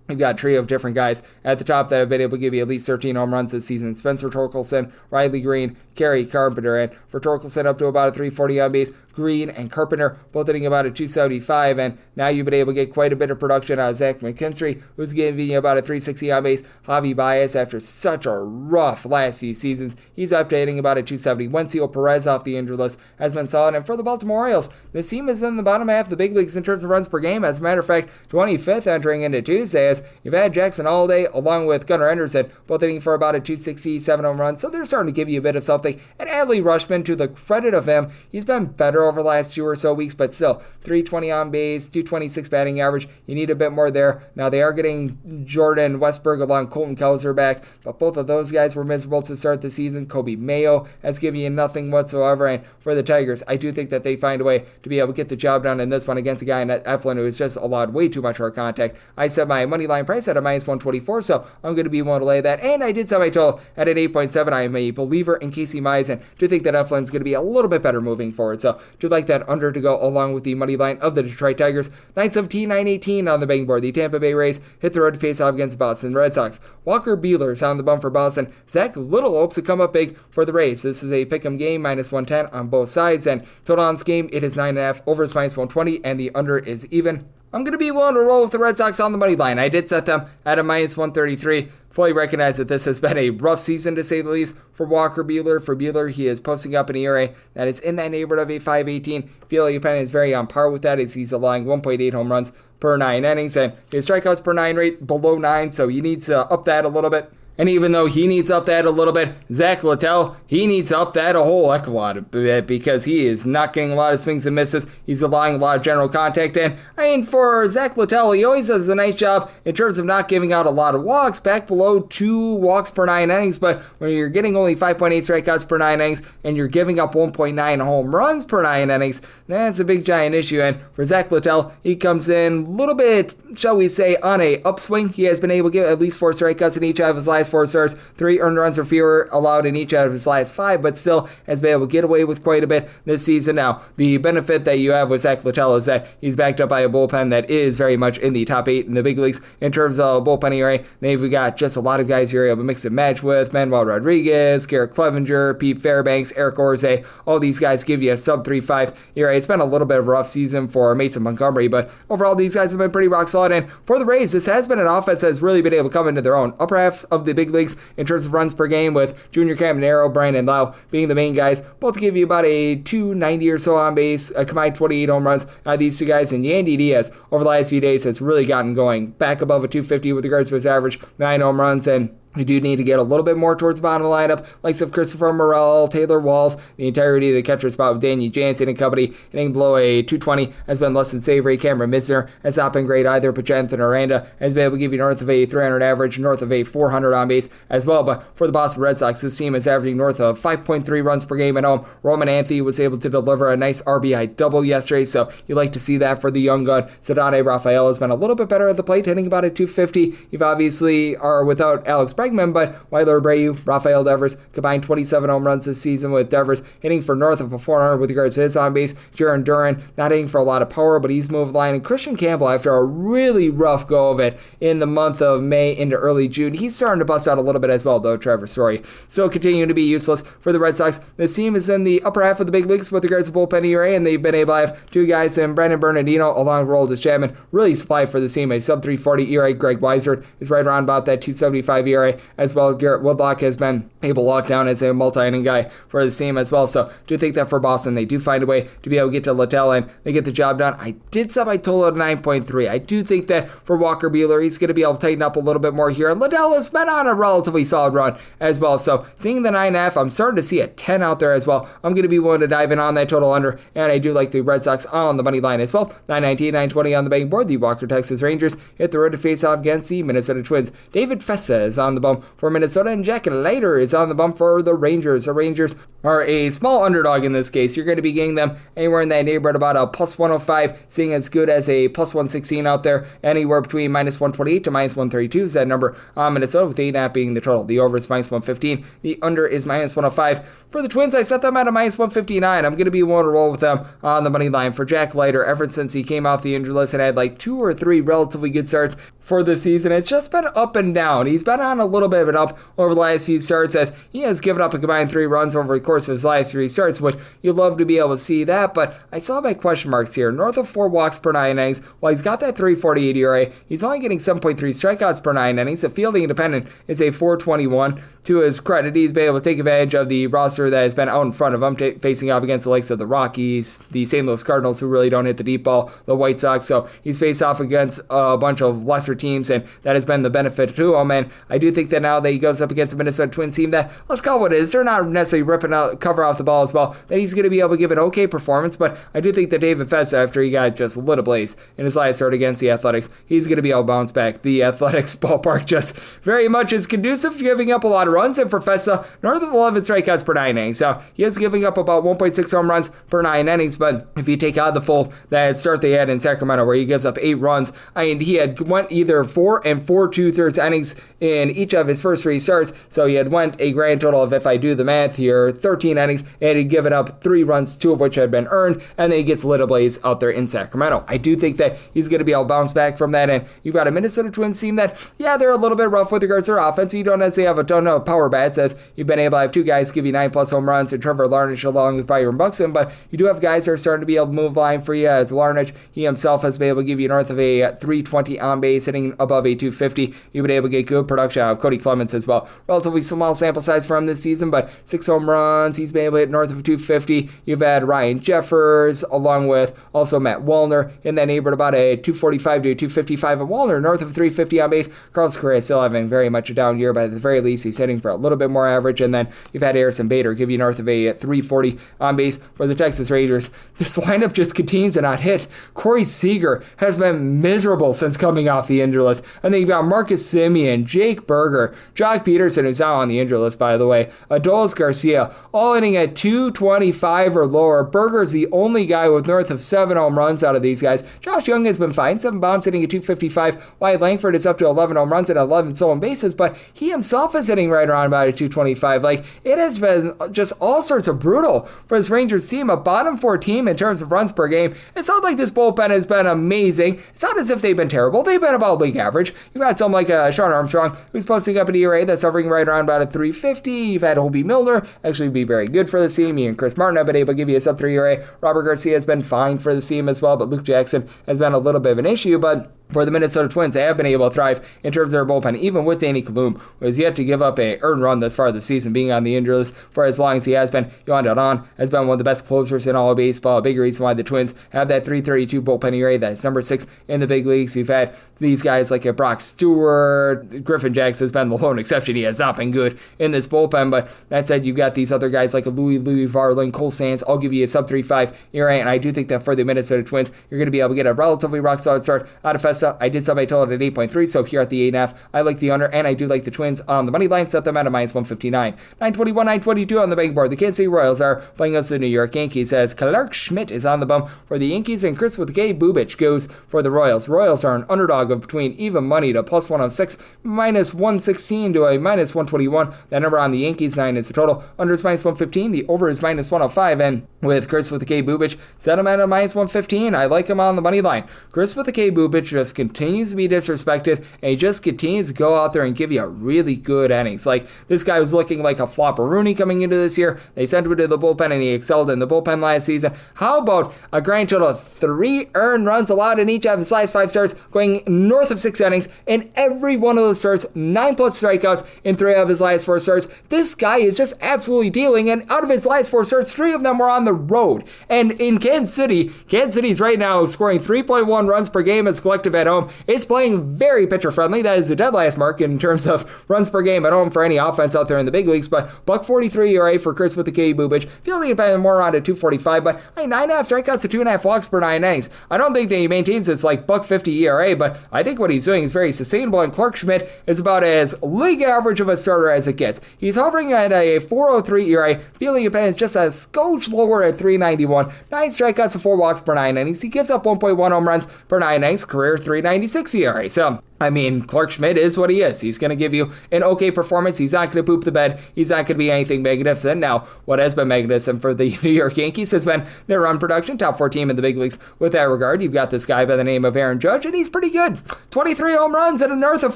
you've got a trio of different guys at the top that have been able to give you at least 13 home runs this season. Spencer Torkelson, Riley Green, Kerry Carpenter, and for Torkelson up to about a 340 on base. Green and Carpenter both hitting about a 275, and now you've been able to get quite a bit of production out of Zach McKinstry, who's giving you about a 360 on base. Javi Baez, after such a rough last few seasons, he's up to hitting about a 270. Wencio Perez off the injured list has been solid, and for the Baltimore Orioles, this team is in the bottom half of the big leagues in terms of runs per game. As a matter of fact, 25th entering into Tuesday, as you've had Jackson Holiday along with Gunnar Henderson both hitting for about a 267 home run, so they're starting to give you a bit of something. And Adley Rutschman, to the credit of him, he's been better better over the last 2 or so weeks, but still, 320 on base, 226 batting average. You need a bit more there. Now, they are getting Jordan Westberg along Colton Cowser back, but both of those guys were miserable to start the season. Colby Mayo has given you nothing whatsoever, and for the Tigers, I do think that they find a way to be able to get the job done in this one against a guy in Eflin who has just allowed way too much hard contact. I set my money line price at a minus 124, so I'm going to be willing to lay that, and I did set my total at an 8.7. I am a believer in Casey Mize, and do think that Eflin's going to be a little bit better moving forward, so do like that under to go along with the money line of the Detroit Tigers. 917, 918 on the betting board. The Tampa Bay Rays hit the road to face off against the Boston Red Sox. Walker Buehler's on the bump for Boston. Zach Little hopes to come up big for the Rays. This is a pick'em game, minus 110 on both sides, and total on this game, it is 9.5, over is minus 120, and the under is even. I'm going to be willing to roll with the Red Sox on the money line. I did set them at a minus 133. Fully recognize that this has been a rough season, to say the least, for Walker Buehler. For Buehler, he is posting up an ERA that is in that neighborhood of a 5.18. Felix Penn is very on par with that, as he's allowing 1.8 home runs per 9 innings, and his strikeouts per 9 rate below 9, so he needs to up that a little bit. And even though he needs up that a little bit, Zach Littell, he needs up that a whole heck of a lot because he is not getting a lot of swings and misses. He's allowing a lot of general contact. And for Zach Littell, he always does a nice job in terms of not giving out a lot of walks, back below 2 walks per 9 innings. But when you're getting only 5.8 strikeouts per 9 innings and you're giving up 1.9 home runs per 9 innings, that's a big giant issue. And for Zach Littell, he comes in a little bit, shall we say, on a upswing. He has been able to get at least 4 strikeouts in each of his last 4 starts, 3 earned runs or fewer allowed in each out of his last 5, but still has been able to get away with quite a bit this season. Now, the benefit that you have with Zach Littell is that he's backed up by a bullpen that is very much in the top 8 in the big leagues in terms of bullpen ERA. Then we've got just a lot of guys you're able to mix and match with: Manuel Rodriguez, Garrett Clevenger, Pete Fairbanks, Eric Orze. All these guys give you a sub 3.5 ERA. It's been a little bit of a rough season for Mason Montgomery, but overall these guys have been pretty rock solid. And for the Rays, this has been an offense that's really been able to come into their own. Upper half of the big leagues in terms of runs per game, with Junior Caminero, Brandon Lau being the main guys. Both give you about a 290 or so on base, a combined 28 home runs. These two guys, and Yandy Diaz over the last few days has really gotten going, back above a 250 with regards to his average, 9 home runs, and we do need to get a little bit more towards the bottom of the lineup, likes of Christopher Morel, Taylor Walls, the entirety of the catcher spot with Danny Jansen and company. Hitting below a 220 has been less than savory. Cameron Misner has not been great either, but Jonathan Aranda has been able to give you north of a 300 average, north of a 400 on base as well. But for the Boston Red Sox, this team is averaging north of 5.3 runs per game at home. Roman Anthony was able to deliver a nice RBI double yesterday, so you like to see that for the young gun. Sedane Rafael has been a little bit better at the plate, hitting about a 250. You've obviously are without Alex Bregman, but Weiler Abreu, Rafael Devers combined 27 home runs this season, with Devers hitting for north of a 400 with regards to his on base. Jaron Duran not hitting for a lot of power, but he's moved line. And Christian Campbell, after a really rough go of it in the month of May into early June, he's starting to bust out a little bit as well, though Trevor Story still continuing to be useless for the Red Sox. This team is in the upper half of the big leagues with regards to bullpen ERA, and they've been able to have 2 guys in Brandon Bernardino along with Roldis Chapman really supply for the team. A sub 340 ERA. Greg Weisert is right around about that 275 ERA as well. Garrett Woodlock has been able to lock down as a multi-inning guy for the team as well. So do think that for Boston, they do find a way to be able to get to Littell and they get the job done. I did set my total at 9.3. I do think that for Walker Buehler, he's going to be able to tighten up a little bit more here. And Littell has been on a relatively solid run as well. So seeing the 9.5, I'm starting to see a 10 out there as well. I'm going to be willing to dive in on that total under, and I do like the Red Sox on the money line as well. 919, 920 on the betting board. The Walker Texas Rangers hit the road to face off against the Minnesota Twins. David Fessa is on the bump for Minnesota, and Jack Leiter is on the bump for the Rangers. The Rangers are a small underdog in this case. You're going to be getting them anywhere in that neighborhood about a plus 105, seeing as good as a plus 116 out there. Anywhere between minus 128 to minus 132 is that number on Minnesota, with 8.5 being the total. The over is minus 115. The under is minus 105. For the Twins, I set them at a minus 159. I'm going to be willing to roll with them on the money line. For Jack Leiter, ever since he came off the injury list and had like 2 or 3 relatively good starts for the season, it's just been up and down. He's been on a little bit of an up over the last few starts, as he has given up a combined 3 runs over the course of his last 3 starts, which you'd love to be able to see that, but I still have my question marks here. North of 4 walks per 9 innings. While he's got that 348 ERA, he's only getting 7.3 strikeouts per 9 innings. The fielding independent is a 421. To his credit, he's been able to take advantage of the roster that has been out in front of him, facing off against the likes of the Rockies, the St. Louis Cardinals, who really don't hit the deep ball, the White Sox, so he's faced off against a bunch of lesser lesser teams, and that has been the benefit to him. And I do think that now that he goes up against the Minnesota Twins team that, let's call it what it is, they're not necessarily ripping out cover off the ball as well, that he's going to be able to give an okay performance. But I do think that David Fessa, after he got just lit ablaze in his last start against the Athletics, he's going to be able to bounce back. The Athletics ballpark just very much is conducive to giving up a lot of runs, and for Fessa, north of 11 strikeouts per 9 innings. So he is giving up about 1.6 home runs per 9 innings, but if you take out the fold that start they had in Sacramento where he gives up 8 runs, I mean, he had went either 4 and 4 2/3 innings in each of his first 3 starts, so he had went a grand total of, if I do the math here, 13 innings, and he'd given up 3 runs, 2 of which had been earned, and then he gets lit ablaze out there in Sacramento. I do think that he's going to be able to bounce back from that, and you've got a Minnesota Twins team that, yeah, they're a little bit rough with regards to their offense. You don't necessarily have a ton of power bats, as you've been able to have 2 guys give you 9+ home runs, and Trevor Larnach along with Byron Buxton, but you do have guys that are starting to be able to move line for you, as Larnach, he himself has been able to give you north of a 320 on base, hitting above a 250. You've been able to get good production out of Cody Clemens as well. Relatively small sample size for him this season, but 6 home runs. He's been able to hit north of 250. You've had Ryan Jeffers, along with also Matt Wallner, in that neighborhood about a 245 to 255. And Wallner north of 350 on base. Carlos Correa still having very much a down year, but at the very least, he's hitting for a little bit more average. And then you've had Harrison Bader give you north of a 340 on base for the Texas Rangers. This lineup just continues to not hit. Corey Seager has been miserable since coming off the injury list. And then you've got Marcus Semien, Jake Berger, Jock Peterson, who's now on the injury list, by the way, Adolis Garcia, all hitting at 225 or lower. Berger's the only guy with north of 7 home runs out of these guys. Josh Young has been fine, 7 bombs, hitting at 255. Wyatt Langford is up to 11 home runs and 11 stolen bases, but he himself is hitting right around about a 225. Like, it has been just all sorts of brutal for this Rangers team, a bottom 4 team in terms of runs per game. It's not like this bullpen has been amazing. It's not as if they've been terrible. They've been about league average. You've got someone like Sean Armstrong, who's posting up an ERA that's hovering right around about a 350. You've had Obi Milner actually be very good for the team. He and Chris Martin have been able to give you a sub-3 ERA. Robert Garcia has been fine for the team as well, but Luke Jackson has been a little bit of an issue. But for the Minnesota Twins, they have been able to thrive in terms of their bullpen, even with Danny Kalum, who has yet to give up a earned run thus far this season, being on the injury list for as long as he has been. Yohan Dodon has been one of the best closers in all of baseball. A big reason why the Twins have that 332 bullpen ERA. That is number 6 in the big leagues. You've had these guys like Brock Stewart. Griffin Jackson has been the lone exception. He has not been good in this bullpen, but that said, you've got these other guys like Louis Varlin, Cole Sands. I'll give you a sub-3.5 ERA, and I do think that for the Minnesota Twins, you're going to be able to get a relatively rock-solid start out of Fessa. I did sub-8 total at 8.3, so here at the 8.5, I like the under, and I do like the Twins on the money line, set them at a minus 159. 921, 922 on the betting board. The Kansas City Royals are playing against the New York Yankees, as Clark Schmidt is on the bum for the Yankees, and Chris with K. Bubich goes for the Royals. Royals are an underdog of between even money to plus 106, minus 116 to a minus 121. That number on the Yankees 9 is the total. Under is minus 115, the over is minus 105, and with Chris with the K. Bubich, set him at a minus 115. I like him on the money line. Chris with the K. Bubich just continues to be disrespected, and he just continues to go out there and give you a really good innings. Like, this guy was looking like a flopper Rooney coming into this year. They sent him to the bullpen, and he excelled in the bullpen last season. How about a grand total of 3 earned runs allowed in each of his last 5 starts, going north of 6 innings in every one of those starts, 9+ strikeouts in 3 of his last 4 starts. This guy is just absolutely dealing, and out of his last 4 starts, 3 of them were on the road. And in Kansas City's right now scoring 3.1 runs per game as collective at home. It's playing very pitcher-friendly. That is the dead last mark in terms of runs per game at home for any offense out there in the big leagues. But $1.43 ERA for Chris with the K. Bubich. Feeling it paying more around at 2.45, but 9.5 strikeouts to 2.5 walks per 9 innings. I don't think that he maintains this like $1.50 ERA, but I think what he's doing is very sustainable, and Clark Schmidt is about as league average of a starter as it gets. He's hovering at a 4.03 ERA, feeling it paying just a scotch lower at 3.91. 9 strikeouts to 4 walks per 9 innings. He gives up 1.1 home runs per 9 innings, career 3.96 ERA. So, I mean, Clark Schmidt is what he is. He's going to give you an okay performance. He's not going to poop the bed. He's not going to be anything magnificent. Now, what has been magnificent for the New York Yankees has been their run production, top 4 team in the big leagues with that regard. You've got this guy by the name of Aaron Judge, and he's pretty good. 23 home runs and a north of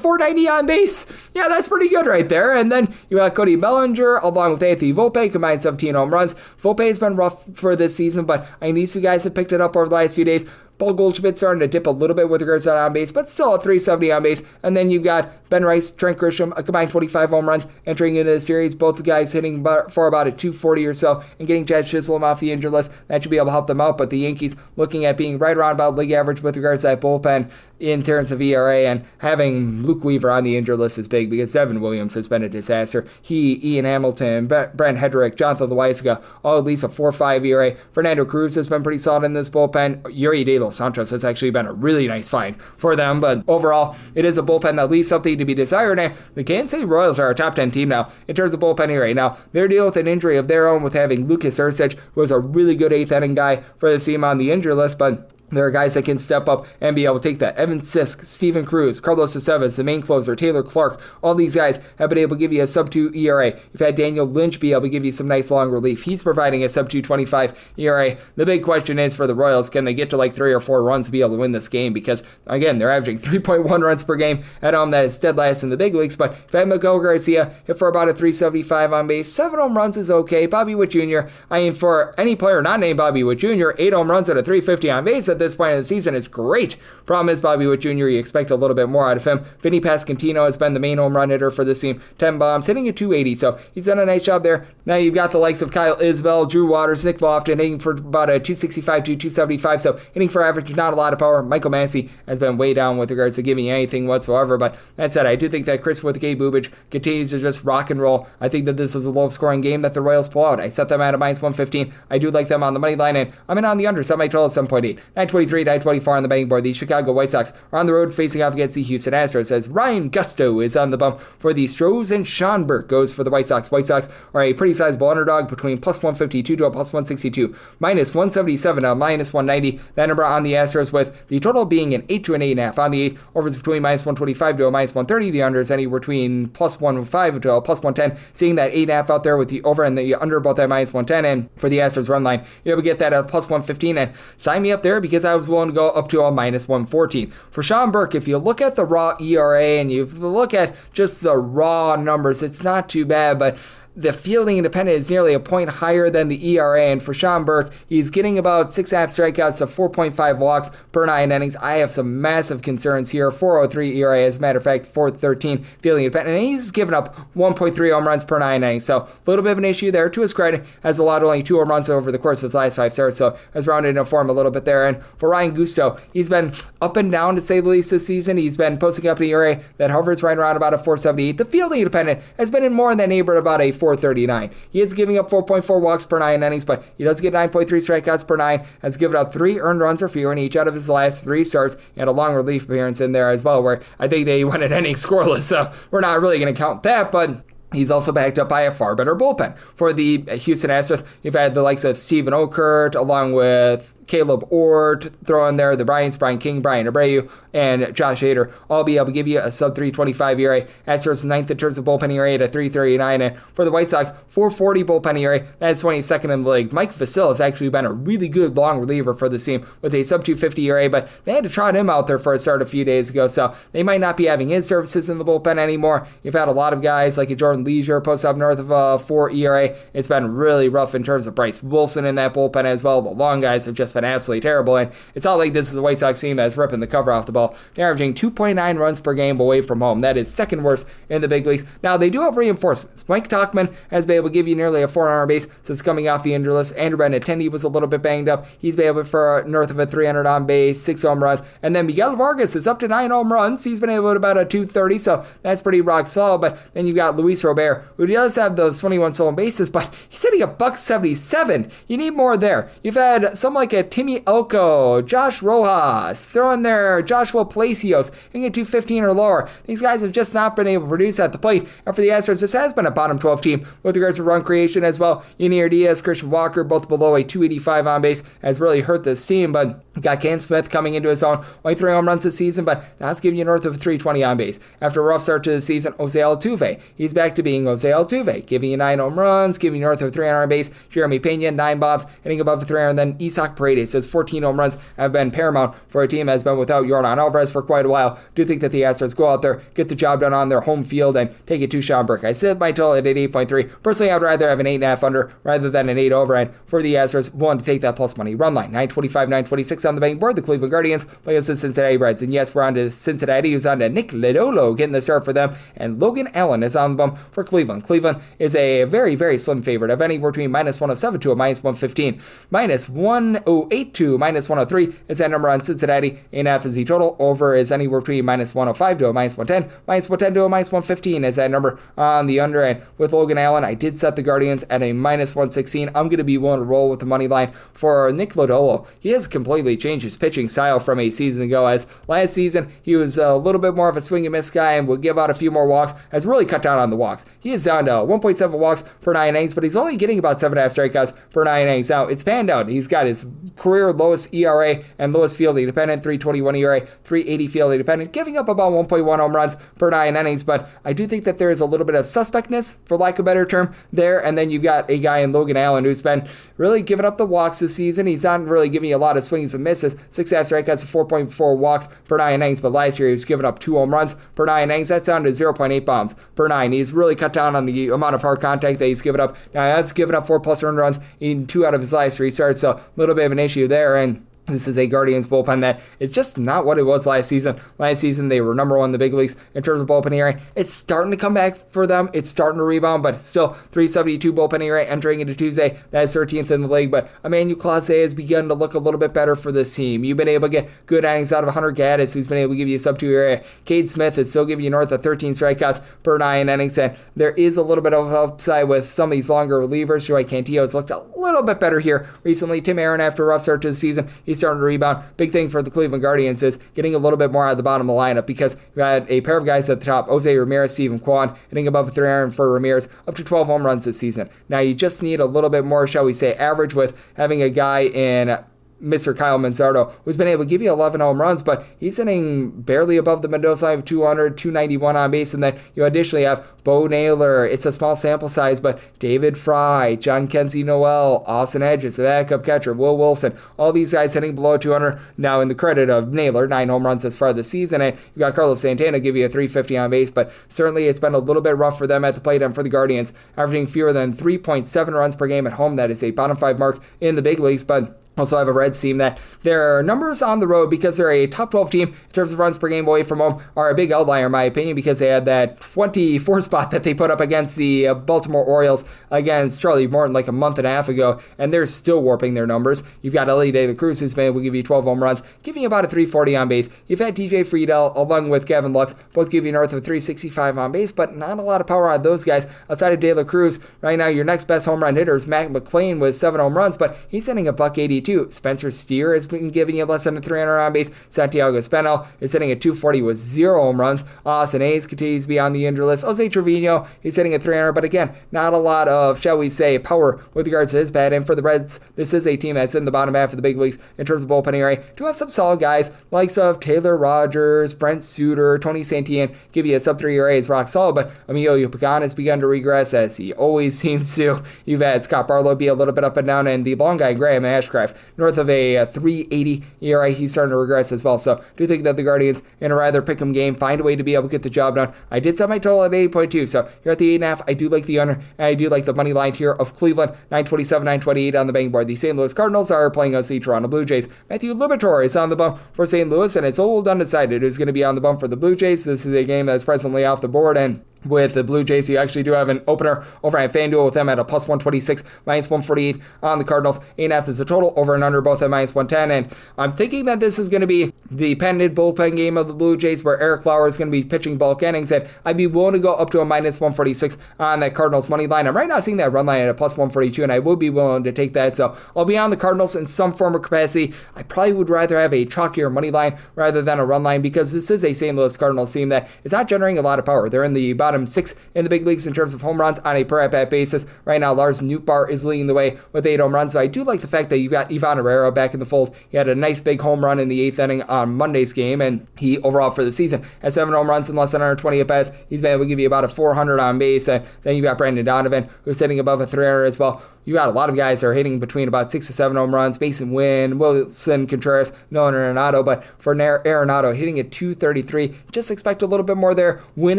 490 on base. Yeah, that's pretty good right there. And then you got Cody Bellinger along with Anthony Volpe, combined 17 home runs. Volpe has been rough for this season, but I mean, these 2 guys have picked it up over the last few days. Paul Goldschmidt starting to dip a little bit with regards to on base, but still at 370 on base. And then you've got Ben Rice, Trent Grisham, a combined 25 home runs entering into the series. Both the guys hitting for about a 240 or so, and getting Chad Chisholm off the injured list. That should be able to help them out. But the Yankees looking at being right around about league average with regards to that bullpen in terms of ERA, and having Luke Weaver on the injured list is big because Devin Williams has been a disaster. He, Ian Hamilton, Brent Hedrick, Jonathan Loaizaga, all at least a 4.5 ERA. Fernando Cruz has been pretty solid in this bullpen. Yuri De Los Santos has actually been a really nice find for them, but overall, it is a bullpen that leaves something to be desired, and the Kansas City Royals are a top 10 team now in terms of bullpen ERA. Now, they're dealing with an injury of their own with having Lucas Ercich, who was a really good 8th inning guy for the team on the injury list, but there are guys that can step up and be able to take that. Evan Sisk, Steven Cruz, Carlos Aceves, the main closer, Taylor Clark, all these guys have been able to give you a sub-2 ERA. You've had Daniel Lynch be able to give you some nice long relief. He's providing a sub-2.25 ERA. The big question is for the Royals, can they get to like 3 or 4 runs to be able to win this game? Because, again, they're averaging 3.1 runs per game at home. That is dead last in the big leagues. But you've had Miguel Garcia hit for about a 375 on base. 7 home runs is okay. Bobby Witt Jr., I mean, for any player not named Bobby Witt Jr., 8 home runs at a 350 on base at this point in the season is great. Problem is, Bobby Witt Jr., you expect a little bit more out of him. Vinny Pasquantino has been the main home run hitter for this team. 10 bombs, hitting at 280, so he's done a nice job there. Now you've got the likes of Kyle Isbell, Drew Waters, Nick Lofton, hitting for about a 265 to 275, so hitting for average, not a lot of power. Michael Massey has been way down with regards to giving anything whatsoever, but that said, I do think that Chris K. Bubich continues to just rock and roll. I think that this is a low-scoring game that the Royals pull out. I set them at a minus 115. I do like them on the money line, and I'm in on the under, set my total at 7.8. 923, 924 on the betting board. The Chicago White Sox are on the road facing off against the Houston Astros as Ryan Gusto is on the bump for the Stros, and Sean Burke goes for the White Sox. White Sox are a pretty sizable underdog between plus 152 to a plus 162, minus 177 to minus 190. That number on the Astros with the total being an 8 to an 8.5 on the 8. Overs between minus 125 to a minus 130. The under is anywhere between plus 105 to a plus 110. Seeing that 8.5 out there with the over and the under about that minus 110. And for the Astros run line, you're able to get that at plus 115. And sign me up there because I was willing to go up to a minus 114. For Sean Burke, if you look at the raw ERA and you look at just the raw numbers, it's not too bad, but the fielding independent is nearly a point higher than the ERA, and for Sean Burke, he's getting about 6.5 strikeouts to 4.5 walks per 9 innings. I have some massive concerns here. 4.03 ERA, as a matter of fact, 4.13 fielding independent, and he's given up 1.3 home runs per 9 innings, so a little bit of an issue there. To his credit, has allowed only 2 home runs over the course of his last 5 starts, so has rounded into form a little bit there. And for Ryan Gusto, he's been up and down to say the least this season. He's been posting up an ERA that hovers right around about a 4.78. The fielding independent has been in more in that neighborhood about a 4.39. He is giving up 4.4 walks per 9 innings, but he does get 9.3 strikeouts per 9, has given up 3 earned runs or fewer in each out of his last 3 starts, and a long relief appearance in there as well, where I think they went an inning scoreless, so we're not really going to count that, but he's also backed up by a far better bullpen. For the Houston Astros, you've had the likes of Steven Okert, along with Caleb Ord, throw in there the Bryants, Brian King, Brian Abreu, and Josh Hader, all be able to give you a sub-325 ERA. Astros 9th in terms of bullpen ERA at a 3.39, and for the White Sox, 4.40 bullpen ERA, that's 22nd in the league. Mike Vasil has actually been a really good long reliever for the team with a sub-250 ERA, but they had to trot him out there for a start a few days ago, so they might not be having his services in the bullpen anymore. You've had a lot of guys like a Jordan Leisure post up north of a 4 ERA. It's been really rough in terms of Bryce Wilson in that bullpen as well. The long guys have just been absolutely terrible, and it's not like this is the White Sox team that's ripping the cover off the ball. They're averaging 2.9 runs per game away from home. That is second worst in the big leagues. Now, they do have reinforcements. Mike Tauchman has been able to give you nearly a 400 base since coming off the injury list. Andrew Benintendi was a little bit banged up. He's been able for north of a 300 on base, 6 home runs, and then Miguel Vargas is up to 9 home runs. He's been able to about a 230, so that's pretty rock solid. But then you've got Luis Robert, who does have those 21 stolen bases, but he's hitting a $177. You need more there. You've had some like a Timmy Elko, Josh Rojas, throw in there Joshua Palacios, hitting a 215 or lower. These guys have just not been able to produce at the plate. And for the Astros, this has been a bottom 12 team with regards to run creation as well. Yanier Diaz, Christian Walker, both below a 285 on base, has really hurt this team, but got Cam Smith coming into his own, only 3 home runs this season, but now it's giving you north of 320 on base. After a rough start to the season, Jose Altuve, he's back to being Jose Altuve, giving you 9 home runs, giving you north of 300 on base. Jeremy Pena, 9 bombs, hitting above 300. And then Isaac Paredes says 14 home runs have been paramount for a team that has been without Yordan Alvarez for quite a while. Do think that the Astros go out there, get the job done on their home field, and take it to Sean Burke. I sit my total at 8.3. Personally, I'd rather have an 8.5 under rather than an 8 over. And for the Astros, willing to take that plus money. Run line, 925, 926 on the betting board. The Cleveland Guardians play against the Cincinnati Reds. And yes, we're on to Cincinnati, who's on to Nick Lodolo getting the start for them. And Logan Allen is on the bump for Cleveland. Cleveland is a very, very slim favorite of anywhere between minus 107 to a minus 115. Minus 108 to minus 103 is that number on Cincinnati. 8.5 is the total. Over is anywhere between minus 105 to a minus 110. Minus 110 to a minus 115 is that number on the under. And with Logan Allen, I did set the Guardians at a minus 116. I'm going to be willing to roll with the money line for Nick Lodolo. He has completely changed his pitching style from a season ago, as last season he was a little bit more of a swing and miss guy and would give out a few more walks, has really cut down on the walks. He is down to 1.7 walks per 9 innings, but he's only getting about 7.5 strikeouts per 9 innings. Now, it's panned out. He's got his career lowest ERA and lowest fielding dependent, 3.21 ERA, 3.80 fielding dependent, giving up about 1.1 home runs per 9 innings, but I do think that there is a little bit of suspectness, for lack of a better term, there, and then you've got a guy in Logan Allen who's been really giving up the walks this season. He's not really giving you a lot of swings and misses, 6.5 strikeouts, 4.4 walks per 9 innings, but last year he was giving up 2 home runs per 9 innings. That's down to 0.8 bombs per 9. He's really cut down on the amount of hard contact that he's given up. Now, he has given up 4+ earned runs in 2 out of his last 3 starts, so a little bit of an issue there, and this is a Guardians bullpen that it's just not what it was last season. Last season, they were number 1 in the big leagues in terms of bullpen ERA. It's starting to come back for them. It's starting to rebound, but still 3.72 bullpen ERA entering into Tuesday. That is 13th in the league, but Emmanuel Clase has begun to look a little bit better for this team. You've been able to get good innings out of Hunter Gaddis, who's been able to give you a sub-2 ERA. Cade Smith is still giving you north of 13 strikeouts per 9 innings, and there is a little bit of upside with some of these longer relievers. Joey Cantillo has looked a little bit better here recently. Tim Aaron, after a rough start to the season, he's starting to rebound. Big thing for the Cleveland Guardians is getting a little bit more out of the bottom of the lineup, because you had a pair of guys at the top, Jose Ramirez, Steven Kwan, hitting above 300 for Ramirez, up to 12 home runs this season. Now you just need a little bit more, shall we say, average with having a guy in Mr. Kyle Manzardo, who's been able to give you 11 home runs, but he's hitting barely above the Mendoza line of 200, 291 on base, and then you additionally have Bo Naylor. It's a small sample size, but David Fry, John Kenzie Noel, Austin Hedges, the backup catcher, Will Wilson, all these guys hitting below 200. Now, in the credit of Naylor, 9 home runs as far this season, and you got Carlos Santana give you a 350 on base, but certainly it's been a little bit rough for them at the plate, and for the Guardians, averaging fewer than 3.7 runs per game at home. That is a bottom 5 mark in the big leagues, but also have a Reds team that their numbers on the road, because they're a top 12 team in terms of runs per game away from home, are a big outlier in my opinion, because they had that 24 spot that they put up against the Baltimore Orioles against Charlie Morton like a month and a half ago, and they're still warping their numbers. You've got Ellie De La Cruz, who's been able to give you 12 home runs, giving you about a 340 on base. You've had TJ Friedel along with Gavin Lux, both give you north of 365 on base, but not a lot of power on those guys. Outside of De La Cruz, right now your next best home run hitter is Matt McClain with 7 home runs, but he's hitting a $182. Spencer Steer has been giving you less than a 300 on base. Santiago Espinal is hitting at 240 with 0 home runs. Austin Hayes continues to be on the injured list. Jose Trevino, he's hitting at 300, but again, not a lot of, shall we say, power with regards to his bat. And for the Reds, this is a team that's in the bottom half of the big leagues in terms of bullpen ERA. Do have some solid guys, likes of Taylor Rogers, Brent Suter, Tony Santillan, give you a sub-3 ERA is rock solid, but Emilio Pagan has begun to regress, as he always seems to. You've had Scott Barlow be a little bit up and down, and the long guy, Graham Ashcraft, north of a 380 ERA, he's starting to regress as well. So do think that the Guardians, in a rather pick'em game, find a way to be able to get the job done. I did set my total at 8.2, so here at the 8.5, I do like the under, and I do like the money line here of Cleveland, 927, 928 on the betting board. The St. Louis Cardinals are playing against the Toronto Blue Jays. Matthew Liberatore is on the bump for St. Louis, and it's old undecided who's going to be on the bump for the Blue Jays. This is a game that's presently off the board, and with the Blue Jays, you actually do have an opener over at FanDuel with them at a plus 126, minus 148 on the Cardinals. 8.5 is the total, over and under both at minus 110. And I'm thinking that this is going to be the pendant bullpen game of the Blue Jays, where Eric Lauer is going to be pitching bulk innings, and I'd be willing to go up to a minus 146 on that Cardinals money line. I'm right now seeing that run line at a plus 142, and I would be willing to take that. So I'll be on the Cardinals in some form or capacity. I probably would rather have a chalkier money line rather than a run line, because this is a St. Louis Cardinals team that is not generating a lot of power. They're in the bottom bottom 6 in the big leagues in terms of home runs on a per at-bat basis. Right now, Lars Nootbaar is leading the way with 8 home runs. So I do like the fact that you've got Ivan Herrera back in the fold. He had a nice big home run in the 8th inning on Monday's game, and he overall for the season has 7 home runs in less than 120 at-bats. He's been able to give you about a 400 on base. And then you've got Brandon Donovan, who's hitting above a 300 as well. You got a lot of guys that are hitting between about 6 to 7 home runs. Mason Wynn, Wilson Contreras, Nolan Arenado. But for Arenado, hitting at 233, just expect a little bit more there. Wynn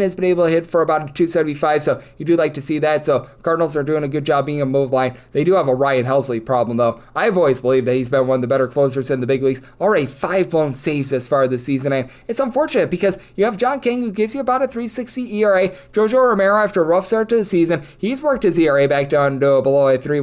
has been able to hit for about a 275, so you do like to see that. So Cardinals are doing a good job being a move line. They do have a Ryan Helsley problem, though. I've always believed that he's been one of the better closers in the big leagues. Already 5 blown saves this far this season, and it's unfortunate because you have John King, who gives you about a 3.60 ERA. Jojo Romero, after a rough start to the season, he's worked his ERA back down to below a 3.15.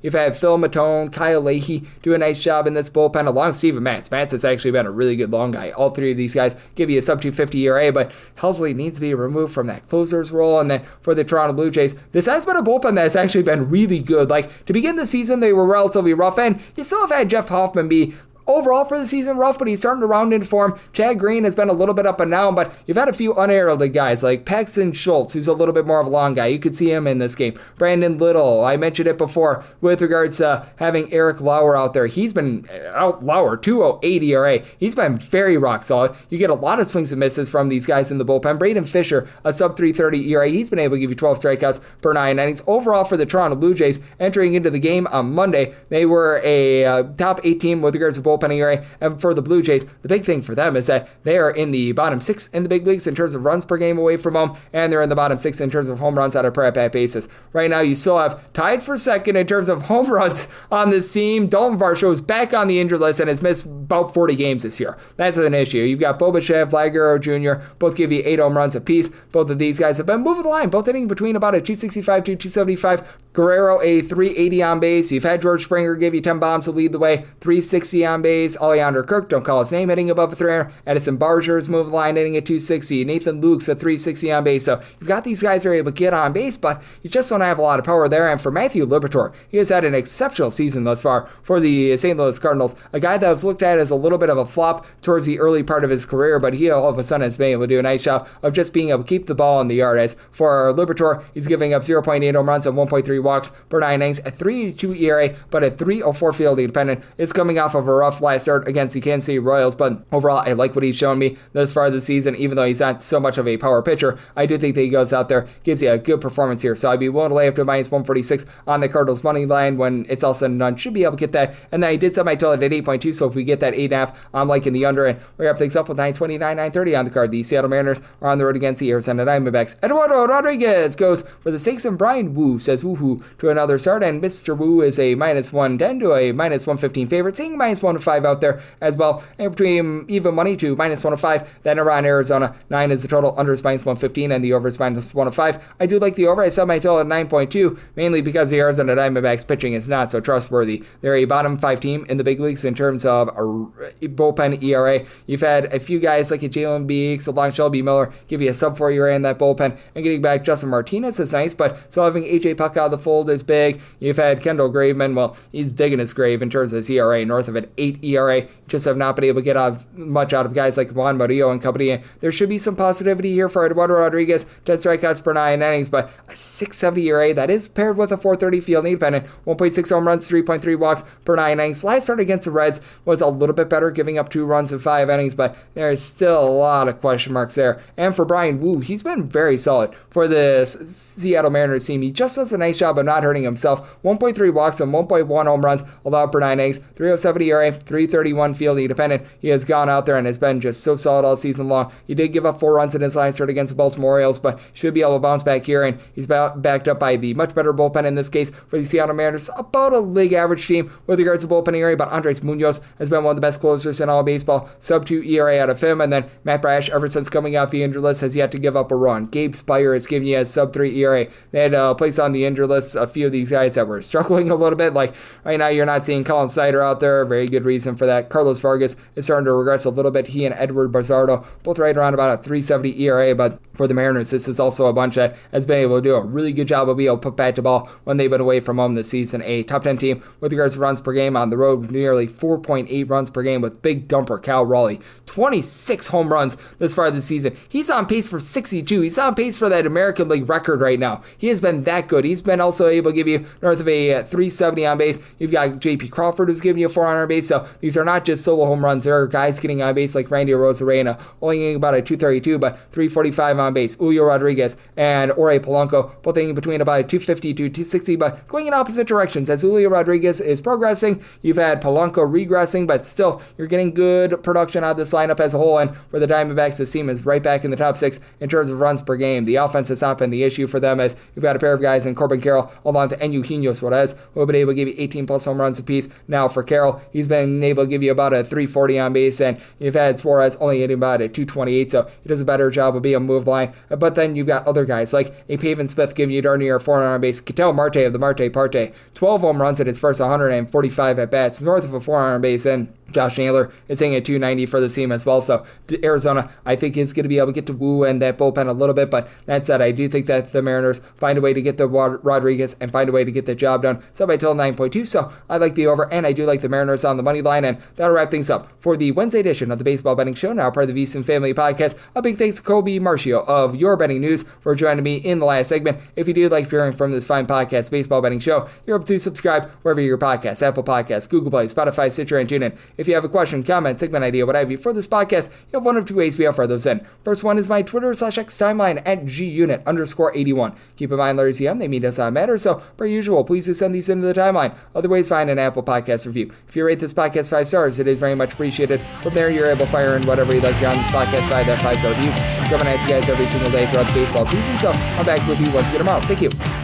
You've had Phil Matone, Kyle Leahy do a nice job in this bullpen, along with Steven Matz. Matz has actually been a really good long guy. All 3 of these guys give you a sub 250 ERA, but Helsley needs to be removed from that closer's role. And then for the Toronto Blue Jays, this has been a bullpen that has actually been really good. Like, to begin the season, they were relatively rough, and you still have had Jeff Hoffman be overall for the season rough, but he's starting to round into form. Chad Green has been a little bit up and down, but you've had a few unheralded guys like Paxton Schultz, who's a little bit more of a long guy. You could see him in this game. Brandon Little, I mentioned it before with regards to having Eric Lauer out there. He's been out Lauer, 2.08 ERA. He's been very rock solid. You get a lot of swings and misses from these guys in the bullpen. Braden Fisher, a sub 3.30 ERA. He's been able to give you 12 strikeouts per 9 innings. Overall for the Toronto Blue Jays, entering into the game on Monday, they were a top 8 team with regards to bullpen ERA. And for the Blue Jays, the big thing for them is that they are in the bottom 6 in the big leagues in terms of runs per game away from home, and they're in the bottom 6 in terms of home runs on a per at-bat basis. Right now, you still have tied for second in terms of home runs on this team. Dalton Varsho is back on the injured list and has missed about 40 games this year. That's an issue. You've got Bobachev, Lagero Jr., both give you 8 home runs apiece. Both of these guys have been moving the line, both hitting between about a 265 to 275. Guerrero, a 380 on base. You've had George Springer give you 10 bombs to lead the way, 360 on base. Alejandro Kirk, don't call his name, hitting above a 300. Edison Barger's moving the line, hitting at 260. Nathan Luke's a 360 on base. So you've got these guys that are able to get on base, but you just don't have a lot of power there. And for Matthew Liberatore, he has had an exceptional season thus far for the St. Louis Cardinals. A guy that was looked at as a little bit of a flop towards the early part of his career, but he all of a sudden has been able to do a nice job of just being able to keep the ball in the yard. As for Liberatore, he's giving up 0.8 home runs and 1.3 walks per 9 innings, a 3.82 ERA, but a 3.04 fielding dependent. It's coming off of a rough last start against the Kansas City Royals, but overall, I like what he's shown me thus far this season. Even though he's not so much of a power pitcher, I do think that he goes out there, gives you a good performance here. So I'd be willing to lay up to minus 146 on the Cardinals money line when it's all said and done. Should be able to get that. And then I did set my total at 8.2, so if we get that 8.5, I'm liking the under. And we wrap things up with 929, 930 on the card. The Seattle Mariners are on the road against the Arizona Diamondbacks. Eduardo Rodriguez goes for the stakes, and Brian Wu says woohoo to another start. And Mr. Wu is a minus 110 to a minus 115 favorite, seeing minus 105 out there as well. And between even money to minus 105, then around Arizona, 9 is the total, under is minus 115, and the over is minus 105. I do like the over. I set my total at 9.2, mainly because the Arizona Diamondbacks pitching is not so trustworthy. They're a bottom 5 team in the big leagues in terms of a bullpen ERA. You've had a few guys like a Jalen Beeks, along Shelby Miller, give you a sub 4 ERA in that bullpen, and getting back Justin Martinez is nice, but still having AJ Puck out of the fold is big. You've had Kendall Graveman, well, he's digging his grave in terms of his ERA, north of an 8 ERA. Just have not been able to get much out of guys like Juan Murillo and company. And there should be some positivity here for Eduardo Rodriguez, 10 strikeouts per 9 innings, but a 6.70 ERA that is paired with a 4.30 field independent, 1.6 home runs, 3.3 walks per 9 innings. Last start against the Reds was a little bit better, giving up 2 runs in 5 innings, but there's still a lot of question marks there. And for Brian Wu, he's been very solid for the Seattle Mariners team. He just does a nice job of not hurting himself. 1.3 walks and 1.1 home runs allowed per 9 innings, 3.07 ERA, 3.31 field independent. He has gone out there and has been just so solid all season long. He did give up 4 runs in his last start against the Baltimore Orioles, but should be able to bounce back here, and he's backed up by the much better bullpen in this case for the Seattle Mariners. About a league average team with regards to bullpen ERA, but Andres Munoz has been one of the best closers in all baseball. Sub 2 ERA out of him, and then Matt Brash, ever since coming off the injured list, has yet to give up a run. Gabe Spire has given you a sub 3 ERA. They had a place on the injured list list a few of these guys that were struggling a little bit. Like right now, you're not seeing Colin Snyder out there. Very good reason for that. Carlos Vargas is starting to regress a little bit. He and Edward Barzardo both right around about a 3.70 ERA, but for the Mariners, this is also a bunch that has been able to do a really good job of being able to put bat to ball when they've been away from home this season. A top 10 team with regards to runs per game on the road with nearly 4.8 runs per game with big dumper Cal Raleigh. 26 home runs this far this season. He's on pace for 62. He's on pace for that American League record right now. He has been that good. He's been also able to give you north of a 370 on base. You've got J.P. Crawford who's giving you 400 on base. So these are not just solo home runs. There are guys getting on base like Randy Arozarena, only getting about a 232, but 345 on base. Julio Rodriguez and Ore Polanco, both in between about a 250 to 260, but going in opposite directions. As Julio Rodriguez is progressing, you've had Polanco regressing, but still, you're getting good production out of this lineup as a whole, and for the Diamondbacks, this team is right back in the top 6 in terms of runs per game. The offense has not been the issue for them, as you've got a pair of guys in Corbin Carroll along with Eugenio Suarez, who have been able to give you 18 plus home runs apiece. Now for Carroll, he's been able to give you about a 340 on base, and you've had Suarez only hitting about a 228, so he does a better job of being a move line. But then you've got other guys like a Pavin Smith giving you darn near 400 on base. Ketel Marte of the Marte Parte, 12 home runs in his first 145 at bats, north of a 400 on base, and Josh Naylor is hitting at 290 for the team as well. So Arizona, I think, is going to be able to get to Wu and that bullpen a little bit. But that said, I do think that the Mariners find a way to get the Rodriguez and find a way to get the job done. So by total 9.2. So I like the over, and I do like the Mariners on the money line. And that'll wrap things up for the Wednesday edition of the Baseball Betting Show, now part of the VSiN Family Podcast. A big thanks to Colby Marchio of Your Betting News for joining me in the last segment. If you do like hearing from this fine podcast, Baseball Betting Show, you're able to subscribe wherever your podcasts, Apple Podcasts, Google Play, Spotify, Stitcher, and TuneIn. If you have a question, comment, segment idea, what have you for this podcast, you have one of two ways we offer those in. First one is my Twitter/X timeline at @GUnit_81. Keep in mind, Larry's EM, they mean does not matter, so per usual, please do send these into the timeline. Other ways, find an Apple Podcast review. If you rate this podcast 5 stars, it is very much appreciated. From there, you're able to fire in whatever you'd like here on this podcast by that 5-star review. I'm coming at you guys every single day throughout the baseball season, so I'm back with you once again tomorrow. Thank you.